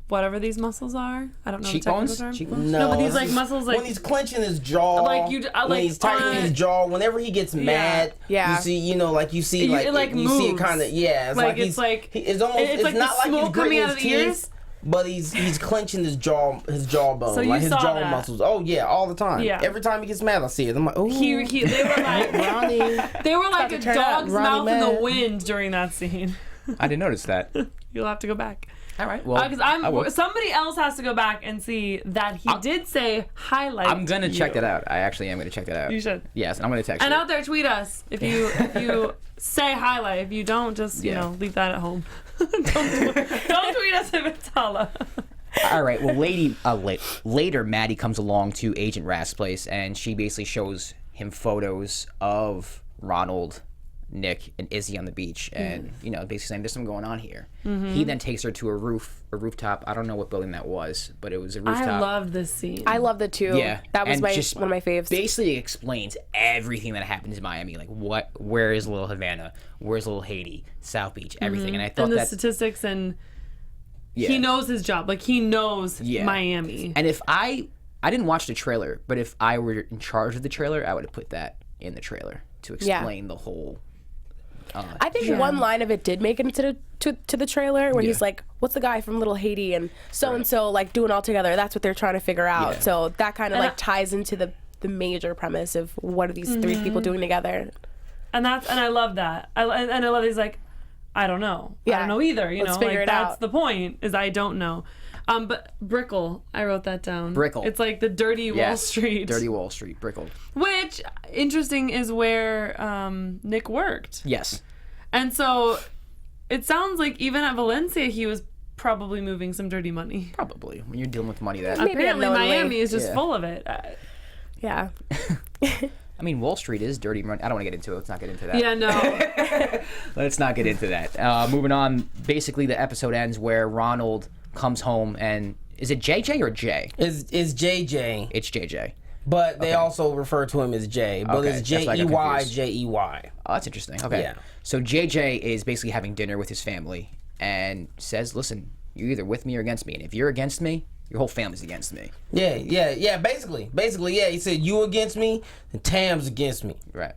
Speaker 4: whatever these muscles are? I don't know
Speaker 1: Cheekbones?
Speaker 4: the technical term.
Speaker 1: Cheekbones?
Speaker 3: No,
Speaker 4: but these
Speaker 3: this
Speaker 4: like
Speaker 3: is-
Speaker 4: muscles like
Speaker 3: when he's clenching his jaw,
Speaker 4: Like, you-
Speaker 3: when
Speaker 4: like,
Speaker 3: he's tightening his jaw, whenever he gets mad,
Speaker 5: Yeah.
Speaker 3: you see,
Speaker 4: it, like,
Speaker 3: you see it
Speaker 4: moves.
Speaker 3: kind of, it's
Speaker 4: Like,
Speaker 3: like
Speaker 4: it's like-
Speaker 3: it's almost,
Speaker 4: it's
Speaker 3: it's
Speaker 4: like
Speaker 3: not
Speaker 4: the
Speaker 3: like he's
Speaker 4: smoke coming
Speaker 3: gritting
Speaker 4: out
Speaker 3: his
Speaker 4: of the ears.
Speaker 3: teeth, but he's clenching his jawbone,
Speaker 4: So you
Speaker 3: like his
Speaker 4: saw
Speaker 3: jaw
Speaker 4: that.
Speaker 3: muscles. Oh yeah, all the time.
Speaker 4: Yeah.
Speaker 3: Every time he gets mad, I see it. I'm like, oh,
Speaker 4: they were like
Speaker 3: Ronnie.
Speaker 4: they were like a
Speaker 5: to turn out.
Speaker 4: dog's
Speaker 3: Ronnie
Speaker 4: mouth in the
Speaker 3: mad.
Speaker 4: wind during that scene.
Speaker 1: I didn't notice that.
Speaker 4: You'll have to go back.
Speaker 1: All right. Well,
Speaker 4: Because
Speaker 1: I will.
Speaker 4: somebody else has to go back and see that he did say highlight.
Speaker 1: I'm gonna check that out. I actually am gonna check that out.
Speaker 4: You should.
Speaker 1: Yes, and I'm gonna text
Speaker 4: And
Speaker 1: you.
Speaker 4: out there, tweet us if you say highlight. If you don't, just leave that at home. don't tweet us if it's holla.
Speaker 1: All right. Well, later, Maddie comes along to Agent Rask's place, and she basically shows him photos of Ronald, Nick, and Izzy on the beach, and basically saying there's something going on here. He then takes her to a rooftop. I don't know what building that was, but it was a rooftop.
Speaker 4: I love this scene.
Speaker 5: I love it too.
Speaker 1: Yeah,
Speaker 5: That was
Speaker 1: and just
Speaker 5: one of my faves.
Speaker 1: Basically explains everything that happens in Miami, like where is Little Havana, where's Little Haiti, South Beach, everything. And I thought
Speaker 4: and the
Speaker 1: that
Speaker 4: statistics and
Speaker 1: yeah.
Speaker 4: he knows his job. Like he knows
Speaker 1: Yeah.
Speaker 4: Miami.
Speaker 1: And if I didn't watch the trailer, but if I were in charge of the trailer, I would have put that in the trailer to explain the whole.
Speaker 5: I think one line of it did make it into the trailer where he's like, "What's the guy from Little Haiti and so like doing all together?" That's what they're trying to figure out.
Speaker 1: Yeah.
Speaker 5: So that kind of
Speaker 4: And
Speaker 5: like ties into the major premise of what are these three people doing together.
Speaker 4: And I love that. I love he's like, I don't know. I
Speaker 5: Yeah.
Speaker 4: don't know either.
Speaker 5: Let's figure
Speaker 4: like
Speaker 5: it
Speaker 4: that's
Speaker 5: out.
Speaker 4: the point is I don't know. But Brickle, I wrote that down.
Speaker 1: Brickle.
Speaker 4: It's like the dirty Wall
Speaker 1: Yes,
Speaker 4: Street.
Speaker 1: Dirty Wall Street, Brickle.
Speaker 4: Which interesting is where Nick worked.
Speaker 1: Yes.
Speaker 4: And so it sounds like even at Valencia he was probably moving some dirty money.
Speaker 1: Probably when you're dealing with money that.
Speaker 5: Maybe
Speaker 4: Apparently
Speaker 5: unknowingly.
Speaker 4: Miami is just
Speaker 1: Yeah.
Speaker 4: full of it.
Speaker 5: Yeah.
Speaker 1: I mean, Wall Street is dirty money. I don't want to get into it. Let's not get into that.
Speaker 4: Yeah, no.
Speaker 1: Let's not get into that. Moving on. Basically, the episode ends where Ronald comes home and is it JJ or Jay?
Speaker 3: Is JJ,
Speaker 1: It's JJ.
Speaker 3: but they also refer to him as Jay, but
Speaker 1: Okay,
Speaker 3: it's
Speaker 1: that's why I got
Speaker 3: JEY
Speaker 1: confused.
Speaker 3: JEY.
Speaker 1: Oh, that's interesting. Okay.
Speaker 3: Yeah.
Speaker 1: So JJ is basically having dinner with his family and says, "Listen, you're either with me or against me, and if you're against me, your whole family's against me."
Speaker 3: Yeah. Basically, yeah. He said you against me, and Tam's against me.
Speaker 1: Right.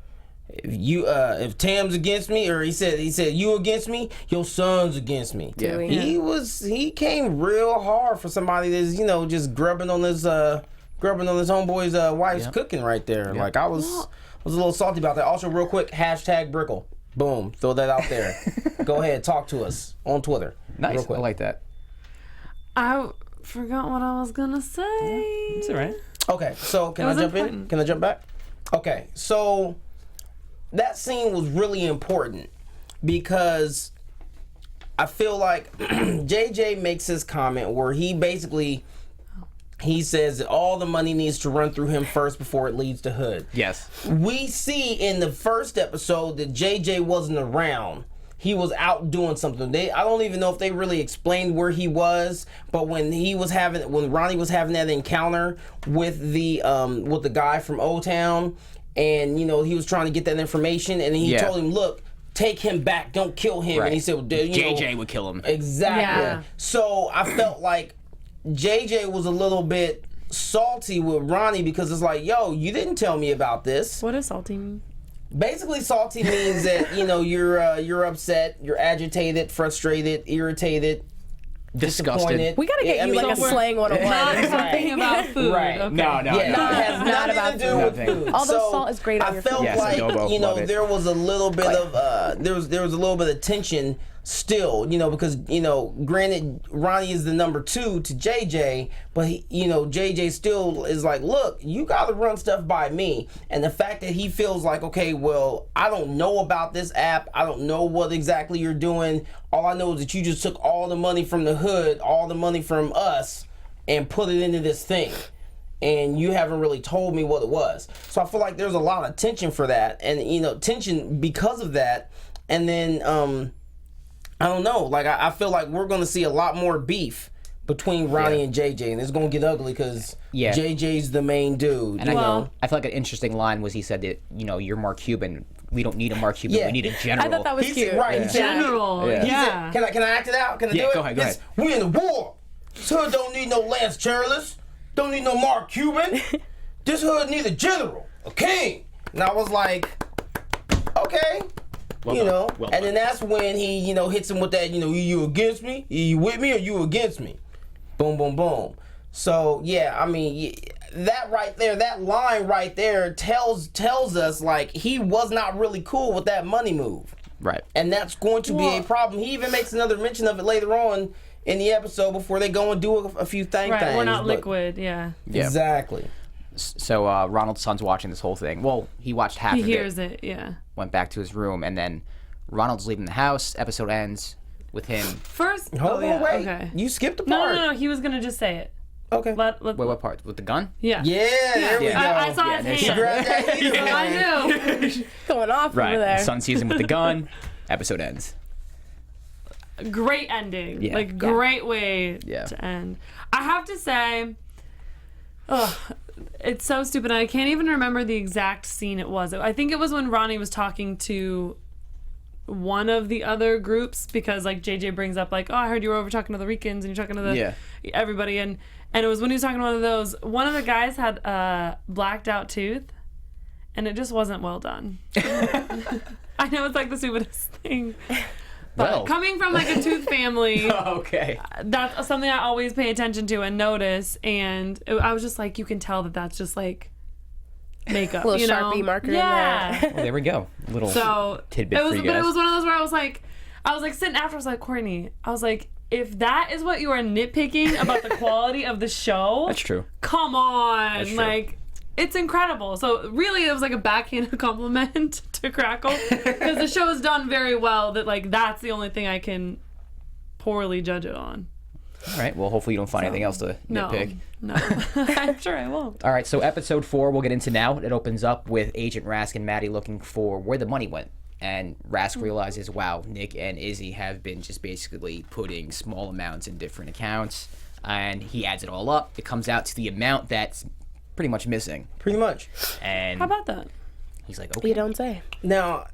Speaker 3: If Tam's against me, or he said you against me, your son's against me.
Speaker 1: Yeah.
Speaker 3: He came real hard for somebody that's just grubbing on his homeboy's wife's cooking right there. Like I was a little salty about that. Also, real quick, #Brickle. Boom, throw that out there. Go ahead, talk to us on Twitter.
Speaker 1: Nice.
Speaker 3: Real quick.
Speaker 1: I like that.
Speaker 4: I forgot what I was gonna say.
Speaker 1: It's all right.
Speaker 3: Okay, so can I
Speaker 4: was
Speaker 3: jump in?
Speaker 4: important.
Speaker 3: Can I jump back? Okay, so that scene was really important because I feel like JJ makes his comment where he says that all the money needs to run through him first before it leaves the hood.
Speaker 1: Yes.
Speaker 3: We see in the first episode that JJ wasn't around. He was out doing something. I don't even know if they really explained where he was, but when Ronnie was having that encounter with the guy from O Town, and he was trying to get that information, and he told him, "Look, take him back, don't kill him."
Speaker 1: Right.
Speaker 3: And he said, well,
Speaker 1: JJ would kill him.
Speaker 3: Exactly.
Speaker 4: Yeah.
Speaker 3: So I felt like JJ was a little bit salty with Ronnie because it's like, yo, you didn't tell me about this.
Speaker 4: What does salty mean?
Speaker 3: Basically, salty means that you're upset, you're agitated, frustrated, irritated,
Speaker 1: Disgusted.
Speaker 3: disappointed.
Speaker 5: We gotta get you like a slang 101
Speaker 4: Not
Speaker 5: or
Speaker 4: something
Speaker 5: something.
Speaker 4: about food.
Speaker 3: Right.
Speaker 4: Okay.
Speaker 1: No.
Speaker 3: Yeah, it has
Speaker 5: Not
Speaker 3: nothing
Speaker 5: about
Speaker 3: to do
Speaker 5: food.
Speaker 3: with
Speaker 1: Nothing.
Speaker 3: food.
Speaker 5: Although
Speaker 3: So
Speaker 5: salt is great on
Speaker 3: I
Speaker 5: your
Speaker 3: felt
Speaker 5: food.
Speaker 1: Yes,
Speaker 3: like
Speaker 1: adobo, love it.
Speaker 3: there was a little bit of tension still, because, granted, Ronnie is the number 2 to JJ, but, JJ still is like, look, you got to run stuff by me. And the fact that he feels like, okay, well, I don't know about this app. I don't know what exactly you're doing. All I know is that you just took all the money from the hood, all the money from us, and put it into this thing. And you haven't really told me what it was. So I feel like there's a lot of tension for that. And, tension because of that. And then, I don't know. Like, I feel like we're going to see a lot more beef between Ronnie and JJ. And it's going to get ugly because JJ's the main dude.
Speaker 1: And I feel like an interesting line was he said that, you're Mark Cuban. We don't need a Mark Cuban. We need a general.
Speaker 5: I thought that was cute.
Speaker 3: Right.
Speaker 5: Yeah.
Speaker 4: General.
Speaker 3: Yeah. Can I act it out? Can I do it?
Speaker 1: Go ahead.
Speaker 3: We in the war. This hood don't need no Lance Charles. Don't need no Mark Cuban. This hood need a general, a king. And I was like, okay. Well and then that's when he, hits him with that, you against me? You with me or you against me? Boom, boom, boom. So, yeah, I mean, that right there, that line right there tells us, like, he was not really cool with that money move.
Speaker 1: Right.
Speaker 3: And that's going to be a problem. He even makes another mention of it later on in the episode before they go and do a few things.
Speaker 4: Right, we're not liquid, yeah.
Speaker 3: Exactly.
Speaker 1: So Ronald's son's watching this whole thing. Well, he watched half of it.
Speaker 4: He hears it, yeah.
Speaker 1: Went back to his room, and then Ronald's leaving the house. Episode ends with him.
Speaker 4: First,
Speaker 3: Hold on, wait.
Speaker 4: Okay.
Speaker 3: You skipped a part.
Speaker 4: No. He was gonna just say it.
Speaker 3: Okay.
Speaker 4: Wait,
Speaker 1: What part? With the gun?
Speaker 4: Yeah.
Speaker 3: Yeah, there we go.
Speaker 4: I saw his
Speaker 3: He
Speaker 4: hand.
Speaker 3: grabbed that heater.
Speaker 4: I knew.
Speaker 5: Going off
Speaker 1: Right.
Speaker 5: over there.
Speaker 1: Son sees him with the gun. Episode ends.
Speaker 4: Great ending.
Speaker 1: Yeah.
Speaker 4: Great way
Speaker 1: Yeah.
Speaker 4: to end. I have to say, it's so stupid. I can't even remember the exact scene it was. I think it was when Ronnie was talking to one of the other groups because, like, JJ brings up, like, oh, I heard you were over talking to the Ricans and you're talking to the everybody. And it was when he was talking to one of those, one of the guys had a blacked out tooth and it just wasn't well done. I know it's like the stupidest thing. But coming from like a tooth family,
Speaker 1: Okay.
Speaker 4: that's something I always pay attention to and notice. And I was just like, you can tell that that's just like makeup,
Speaker 5: Little Sharpie marker in
Speaker 4: yeah.
Speaker 5: there.
Speaker 1: Well, there we go. Little tidbit
Speaker 4: it was,
Speaker 1: for you
Speaker 4: but
Speaker 1: guys.
Speaker 4: it was one of those where I was like sitting after, I was like, Courtney, I was like, if that is what you are nitpicking about the quality of the show,
Speaker 1: That's true.
Speaker 4: come on,
Speaker 1: That's true.
Speaker 4: like. It's incredible. So really, it was like a backhanded compliment to Crackle because the show is done very well. That like that's the only thing I can poorly judge it on.
Speaker 1: All right. Well, hopefully you don't find anything else to nitpick.
Speaker 4: No, I'm sure I won't.
Speaker 1: All right. So episode 4, we'll get into now. It opens up with Agent Rask and Maddie looking for where the money went. And Rask realizes, wow, Nick and Izzy have been just basically putting small amounts in different accounts. And he adds it all up. It comes out to the amount that's pretty much missing.
Speaker 3: Pretty much.
Speaker 1: And
Speaker 4: How about that?
Speaker 1: he's like, okay.
Speaker 5: You don't say.
Speaker 3: Now,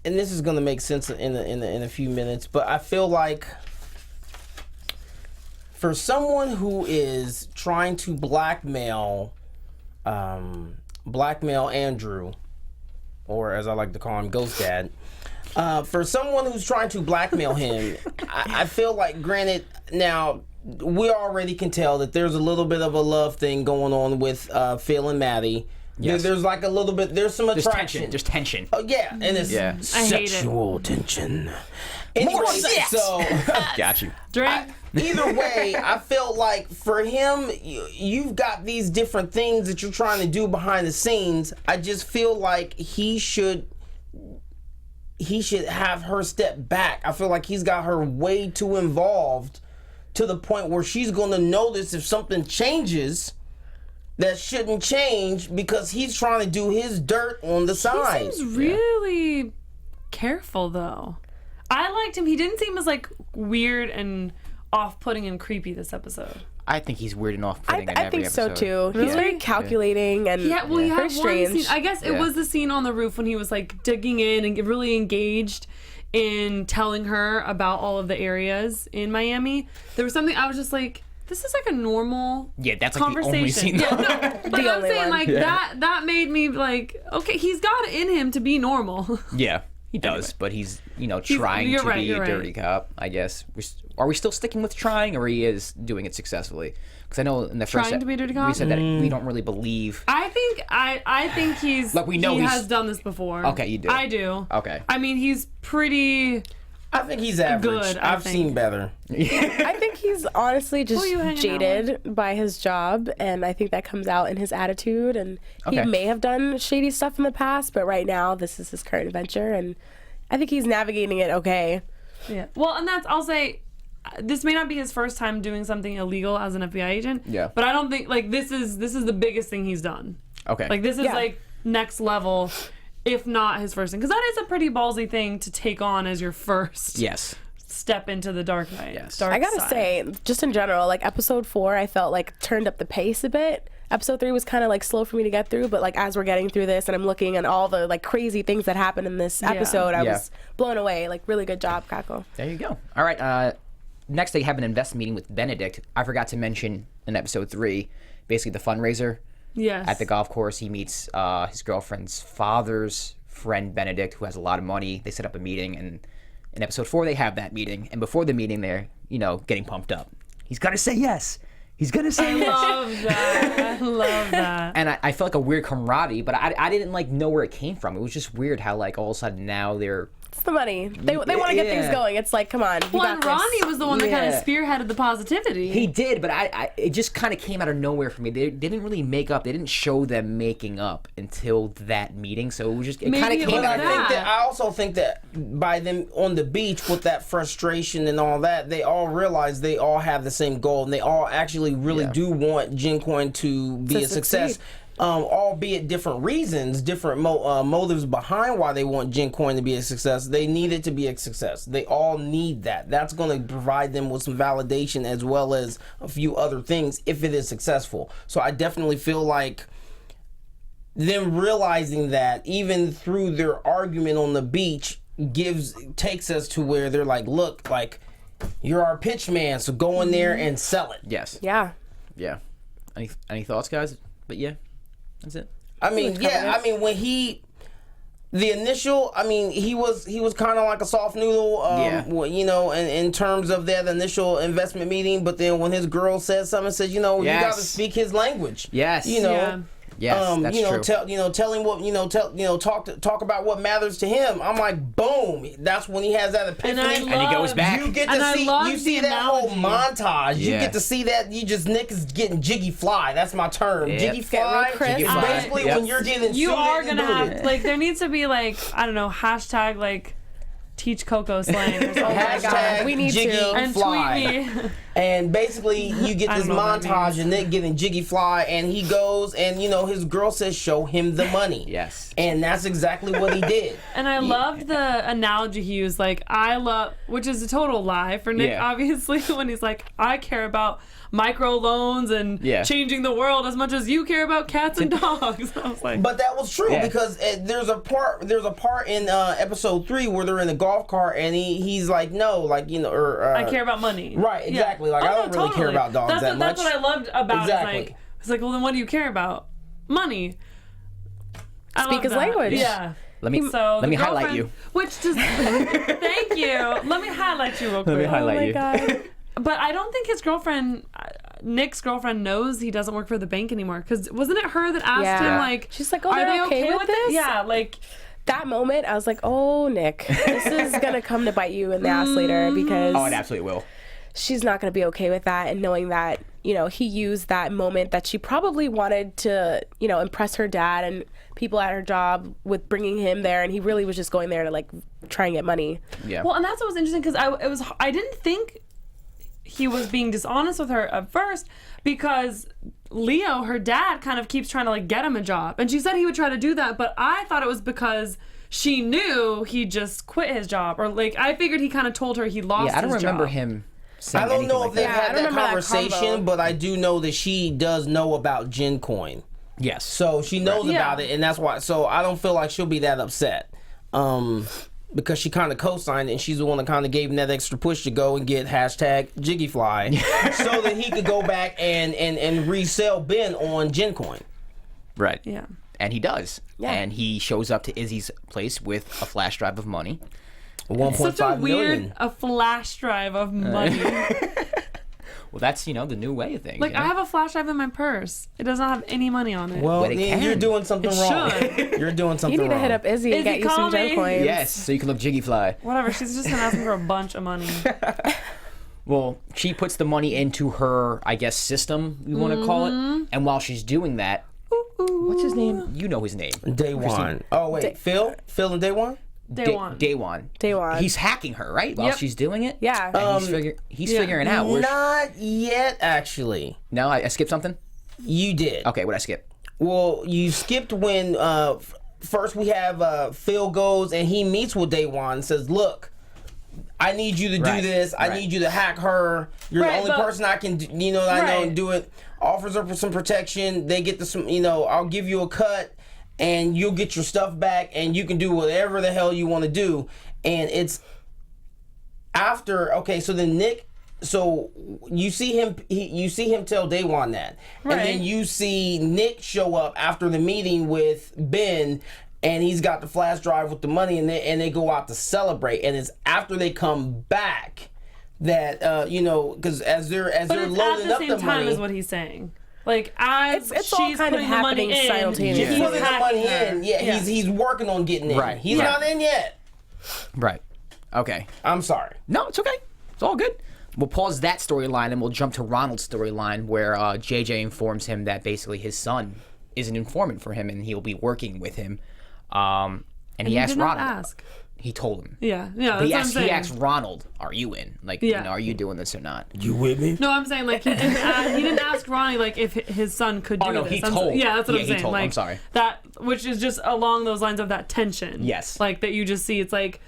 Speaker 3: and this is going to make sense in a few minutes, but I feel like for someone who is trying to blackmail Andrew, or as I like to call him, Ghost Dad, for someone who's trying to blackmail him, I feel like, granted, now we already can tell that there's a little bit of a love thing going on with Phil and Maddie.
Speaker 1: Yes.
Speaker 3: There's like a little bit, there's some attraction.
Speaker 1: There's tension.
Speaker 3: Oh yeah, and it's
Speaker 1: Yeah.
Speaker 4: I hate it.
Speaker 3: sexual tension. Anyway, so
Speaker 1: Got you.
Speaker 4: Drink.
Speaker 3: either way, I felt like for him, you've got these different things that you're trying to do behind the scenes. I just feel like he should have her step back. I feel like he's got her way too involved to the point where she's going to notice if something changes that shouldn't change because he's trying to do his dirt on the side.
Speaker 4: He seems really careful though. I liked him. He didn't seem as like weird and off-putting and creepy this episode.
Speaker 1: I think he's weird and off-putting in
Speaker 5: I
Speaker 1: every
Speaker 5: think so
Speaker 1: episode.
Speaker 5: too. He's very calculating and
Speaker 4: Yeah, well, he
Speaker 5: very
Speaker 4: had one
Speaker 5: strange.
Speaker 4: scene. I guess it was the scene on the roof when he was like digging in and really engaged in telling her about all of the areas in Miami. There was something I was just like, this is like a normal
Speaker 1: That's like the
Speaker 4: conversation.
Speaker 1: only scene.
Speaker 4: Yeah, no, but I'm
Speaker 5: only
Speaker 4: saying
Speaker 5: one.
Speaker 4: like that made me like, okay, he's got it in him to be normal.
Speaker 1: Yeah, he does, but he's trying
Speaker 4: you're
Speaker 1: to
Speaker 4: right,
Speaker 1: be
Speaker 4: you're
Speaker 1: a dirty
Speaker 4: right.
Speaker 1: cop. I guess. Are we still sticking with trying, or he is doing it successfully? Because I know in the first
Speaker 4: Trying to be a dirty cop?
Speaker 1: we said that we don't really believe.
Speaker 4: I think he's
Speaker 1: Like, we know
Speaker 4: he
Speaker 1: he's-
Speaker 4: has done this before.
Speaker 1: Okay, you do.
Speaker 4: I do.
Speaker 1: Okay.
Speaker 4: I mean, he's pretty
Speaker 3: I think he's average.
Speaker 4: Good,
Speaker 3: I've seen better.
Speaker 5: I think he's honestly just
Speaker 4: you hanging out
Speaker 5: jaded by his job, and I think that comes out in his attitude. And he
Speaker 1: Okay.
Speaker 5: may have done shady stuff in the past, but right now this is his current venture, and I think he's navigating it okay.
Speaker 4: Yeah. Well, and I'll say, this may not be his first time doing something illegal as an FBI agent.
Speaker 1: Yeah.
Speaker 4: But I don't think this is the biggest thing he's done.
Speaker 1: Okay.
Speaker 4: Like this is
Speaker 5: Yeah.
Speaker 4: like next level, if not his first thing, because that is a pretty ballsy thing to take on as your first
Speaker 1: Yes.
Speaker 4: step into the dark night.
Speaker 1: Yes.
Speaker 4: Dark
Speaker 5: I gotta
Speaker 4: side.
Speaker 5: say, just in general, like episode 4, I felt like turned up the pace a bit. Episode 3 was kind of like slow for me to get through, but like as we're getting through this and I'm looking at all the like crazy things that happened in this episode, I
Speaker 1: Yeah.
Speaker 5: was blown away. Like really good job, Crackle.
Speaker 1: There you go. All right. Next, they have an investment meeting with Benedict. I forgot to mention in episode 3, basically the fundraiser.
Speaker 4: Yes.
Speaker 1: At the golf course, he meets his girlfriend's father's friend, Benedict, who has a lot of money. They set up a meeting, and in episode 4, they have that meeting. And before the meeting, they're, getting pumped up. He's got to say yes. He's going to say yes.
Speaker 4: Love that. I love that.
Speaker 1: And I felt like a weird camaraderie, but I didn't, know where it came from. It was just weird how, all of a sudden now they're...
Speaker 5: It's the money. They want to get things
Speaker 1: Yeah.
Speaker 5: going. It's like, come on, you
Speaker 4: Well,
Speaker 5: got
Speaker 4: and
Speaker 5: this.
Speaker 4: Ronnie was the one that kind of
Speaker 1: Yeah.
Speaker 4: spearheaded the positivity.
Speaker 1: He did, but it just kind of came out of nowhere for me. They didn't really make up. They didn't show them making up until that meeting. So it was just, it kind
Speaker 4: Maybe
Speaker 1: of
Speaker 4: it
Speaker 1: came
Speaker 4: was
Speaker 1: out of
Speaker 4: that.
Speaker 3: I also think that by them on the beach with that frustration and all that, they all realize they all have the same goal, and they all actually really do want GenCoin to be a success.
Speaker 5: succeed.
Speaker 3: Albeit different reasons, different motives behind why they want GenCoin to be a success. They need it to be a success. They all need that. That's going to provide them with some validation as well as a few other things if it is successful. So I definitely feel like them realizing that even through their argument on the beach takes us to where they're like, look, you're our pitch man, so go in there and sell it.
Speaker 1: Yes.
Speaker 5: Yeah.
Speaker 1: Yeah. Any thoughts, guys? But yeah, that's it.
Speaker 3: I mean, when the initial, he was kind of like a soft noodle, in terms of that initial investment meeting. But then when his girl said something, said, you got to
Speaker 1: Yes.
Speaker 3: speak his language.
Speaker 1: Yes.
Speaker 4: Yeah.
Speaker 1: Yes, that's true.
Speaker 3: Tell him what, talk about what matters to him. I'm like, boom. That's when he has that epiphany.
Speaker 1: And he goes back.
Speaker 3: You get
Speaker 4: And I
Speaker 3: to
Speaker 4: loved
Speaker 3: see
Speaker 4: the
Speaker 3: that whole
Speaker 4: analogy.
Speaker 3: montage. You
Speaker 1: Yeah.
Speaker 3: get to see that. Nick is getting jiggy fly. That's my term.
Speaker 1: Yep.
Speaker 3: Jiggy
Speaker 5: Get real
Speaker 3: fly.
Speaker 5: crisp.
Speaker 3: Is
Speaker 1: Fly.
Speaker 3: basically
Speaker 1: Yep.
Speaker 3: when you're getting
Speaker 4: You
Speaker 3: suited
Speaker 4: are
Speaker 3: and
Speaker 4: gonna
Speaker 3: booted.
Speaker 4: have there needs to be I don't know, hashtag teach Coco slang or something.
Speaker 3: Hashtag
Speaker 5: We need
Speaker 3: jiggy
Speaker 5: to.
Speaker 4: And
Speaker 3: fly.
Speaker 4: tweet me.
Speaker 3: And basically, you get
Speaker 4: I
Speaker 3: this
Speaker 4: don't know what that
Speaker 3: montage
Speaker 4: means.
Speaker 3: and Nick getting jiggy fly, and he goes, and his girl says, "Show him the money."
Speaker 1: Yes.
Speaker 3: And that's exactly what he did.
Speaker 4: And I loved the analogy he used, which is a total lie for Nick,
Speaker 1: Yeah.
Speaker 4: obviously, when he's like, I care about micro loans and
Speaker 1: Yeah.
Speaker 4: changing the world as much as you care about cats and dogs. I was like,
Speaker 3: But that was true
Speaker 1: Yeah.
Speaker 3: because there's a part in episode 3 where they're in a golf cart, and he's like, no,
Speaker 4: I care about money.
Speaker 3: Right, exactly.
Speaker 4: Yeah.
Speaker 3: I don't really care about dogs
Speaker 4: that's
Speaker 3: that
Speaker 4: That's
Speaker 3: much.
Speaker 4: what I loved about
Speaker 3: Exactly.
Speaker 4: it. It's like, well, then what do you care about? Money. I
Speaker 5: Speak
Speaker 4: love
Speaker 5: his
Speaker 4: that.
Speaker 5: language.
Speaker 4: Yeah.
Speaker 1: Let me
Speaker 4: So
Speaker 1: let me
Speaker 4: the
Speaker 1: highlight
Speaker 4: girlfriend-
Speaker 1: you.
Speaker 4: Which does thank you. Let me highlight you real quick.
Speaker 1: Let me highlight
Speaker 5: Oh my
Speaker 1: you.
Speaker 5: God.
Speaker 4: But I don't think his girlfriend, Nick's girlfriend, knows he doesn't work for the bank anymore. Because wasn't it her that asked
Speaker 5: Yeah.
Speaker 4: him
Speaker 5: She's like, oh,
Speaker 4: are
Speaker 5: they're
Speaker 4: they
Speaker 5: okay with
Speaker 4: it?
Speaker 5: this?
Speaker 4: Yeah,
Speaker 5: That moment, I was like, oh, Nick, this is going to come to bite you in the ass later because
Speaker 1: Oh, it absolutely will.
Speaker 5: she's not going to be okay with that. And knowing that, he used that moment that she probably wanted to, impress her dad and people at her job with bringing him there. And he really was just going there to try and get money.
Speaker 1: Yeah.
Speaker 4: Well, and that's what was interesting because I didn't think he was being dishonest with her at first because Leo, her dad, kind of keeps trying to get him a job. And she said he would try to do that, but I thought it was because she knew he just quit his job. Or I figured he kind of told her he lost his
Speaker 1: yeah, I don't remember
Speaker 4: job.
Speaker 1: him saying
Speaker 3: I don't know if
Speaker 1: anything
Speaker 3: they've
Speaker 1: like
Speaker 5: Yeah, I
Speaker 3: had
Speaker 5: don't
Speaker 3: that
Speaker 5: remember that
Speaker 3: conversation,
Speaker 5: combo.
Speaker 3: but I do know that she does know about GenCoin.
Speaker 1: that. Yes.
Speaker 3: So she knows
Speaker 4: Right.
Speaker 3: about
Speaker 4: Yeah.
Speaker 3: it, and that's why. So I don't feel like she'll be that upset, because she kind of co-signed it, and she's the one that kind of gave him that extra push to go and get hashtag JiggyFly, so that he could go back and resell Ben on GenCoin.
Speaker 1: Right.
Speaker 4: Yeah.
Speaker 1: And he does.
Speaker 5: Yeah.
Speaker 1: And he shows up to Izzy's place with a flash drive of money.
Speaker 3: $1.5
Speaker 4: Such a
Speaker 3: million.
Speaker 4: weird, a flash drive of money.
Speaker 1: Well, that's the new way of things.
Speaker 4: Like, I have a flash drive in my purse. It does not have any money on it.
Speaker 3: Well,
Speaker 1: But it can.
Speaker 3: you're doing something
Speaker 4: It
Speaker 3: wrong.
Speaker 4: should.
Speaker 3: You're doing something
Speaker 5: You need to
Speaker 3: wrong.
Speaker 5: hit up Izzy and
Speaker 4: Izzy,
Speaker 5: get you
Speaker 4: call
Speaker 5: some
Speaker 4: me.
Speaker 5: GenCoin.
Speaker 1: Yes, so you can look jiggy fly.
Speaker 4: Whatever. She's just gonna ask me for a bunch of money.
Speaker 1: Well, she puts the money into her, I guess, system, you want to call it. And while she's doing that, what's his name? You know his name.
Speaker 3: Day one. Oh, wait. Phil? Phil and Day one?
Speaker 4: Day one.
Speaker 1: Day one.
Speaker 5: Day one.
Speaker 1: He's hacking her, right? While
Speaker 4: Yep.
Speaker 1: she's doing it?
Speaker 5: Yeah.
Speaker 1: And he's figuring out where
Speaker 3: Not yet, actually.
Speaker 1: No, I skipped something?
Speaker 3: You did.
Speaker 1: Okay, what'd I skip?
Speaker 3: Well, you skipped when first we have Phil goes and he meets with Daewon and says, look, I need you to do
Speaker 1: Right,
Speaker 3: this. I
Speaker 1: right.
Speaker 3: need you to hack her. You're
Speaker 4: Right,
Speaker 3: the only
Speaker 4: but-
Speaker 3: person I can, I know
Speaker 4: Right.
Speaker 3: and do it. Offers her for some protection. They get some, I'll give you a cut and you'll get your stuff back and you can do whatever the hell you want to do. And it's after, okay, so then Nick, so you see him tell Daewon that. And then
Speaker 4: Right.
Speaker 3: you see Nick show up after the meeting with Ben and he's got the flash drive with the money and they go out to celebrate. And it's after they come back that because as they're
Speaker 4: But it's
Speaker 3: loading
Speaker 4: at the
Speaker 3: up
Speaker 4: same
Speaker 3: the
Speaker 4: time
Speaker 3: money,
Speaker 4: as what he's saying. Like, as
Speaker 5: It's all
Speaker 4: she's
Speaker 5: kind of
Speaker 4: putting the money
Speaker 5: happening
Speaker 4: in,
Speaker 5: simultaneously.
Speaker 3: he's
Speaker 4: he's
Speaker 3: putting the money
Speaker 4: hacking
Speaker 3: in.
Speaker 4: her.
Speaker 3: Yeah, he's working on getting in.
Speaker 1: Right,
Speaker 3: He's
Speaker 1: right.
Speaker 3: not in yet.
Speaker 1: Right. Okay.
Speaker 3: I'm sorry.
Speaker 1: No, it's okay. It's all good. We'll pause that storyline and we'll jump to Ronald's storyline where JJ informs him that basically his son is an informant for him and he'll be working with him. And he asked
Speaker 4: did not
Speaker 1: Ronald.
Speaker 4: ask.
Speaker 1: He told him.
Speaker 4: Yeah, that's what I'm saying.
Speaker 1: He asked Ronald, "Are you in? Like,
Speaker 4: Yeah.
Speaker 1: are you doing this or not?"
Speaker 3: You with me?
Speaker 4: No, I'm saying like he didn't ask Ronnie like if his son could do
Speaker 1: Oh, no,
Speaker 4: this.
Speaker 1: he
Speaker 4: I'm-
Speaker 1: told.
Speaker 4: Yeah, that's what
Speaker 1: Yeah,
Speaker 4: I'm
Speaker 1: he
Speaker 4: saying.
Speaker 1: told.
Speaker 4: Like
Speaker 1: I'm sorry.
Speaker 4: that, which is just along those lines of that tension.
Speaker 1: Yes.
Speaker 4: Like that you just see. It's like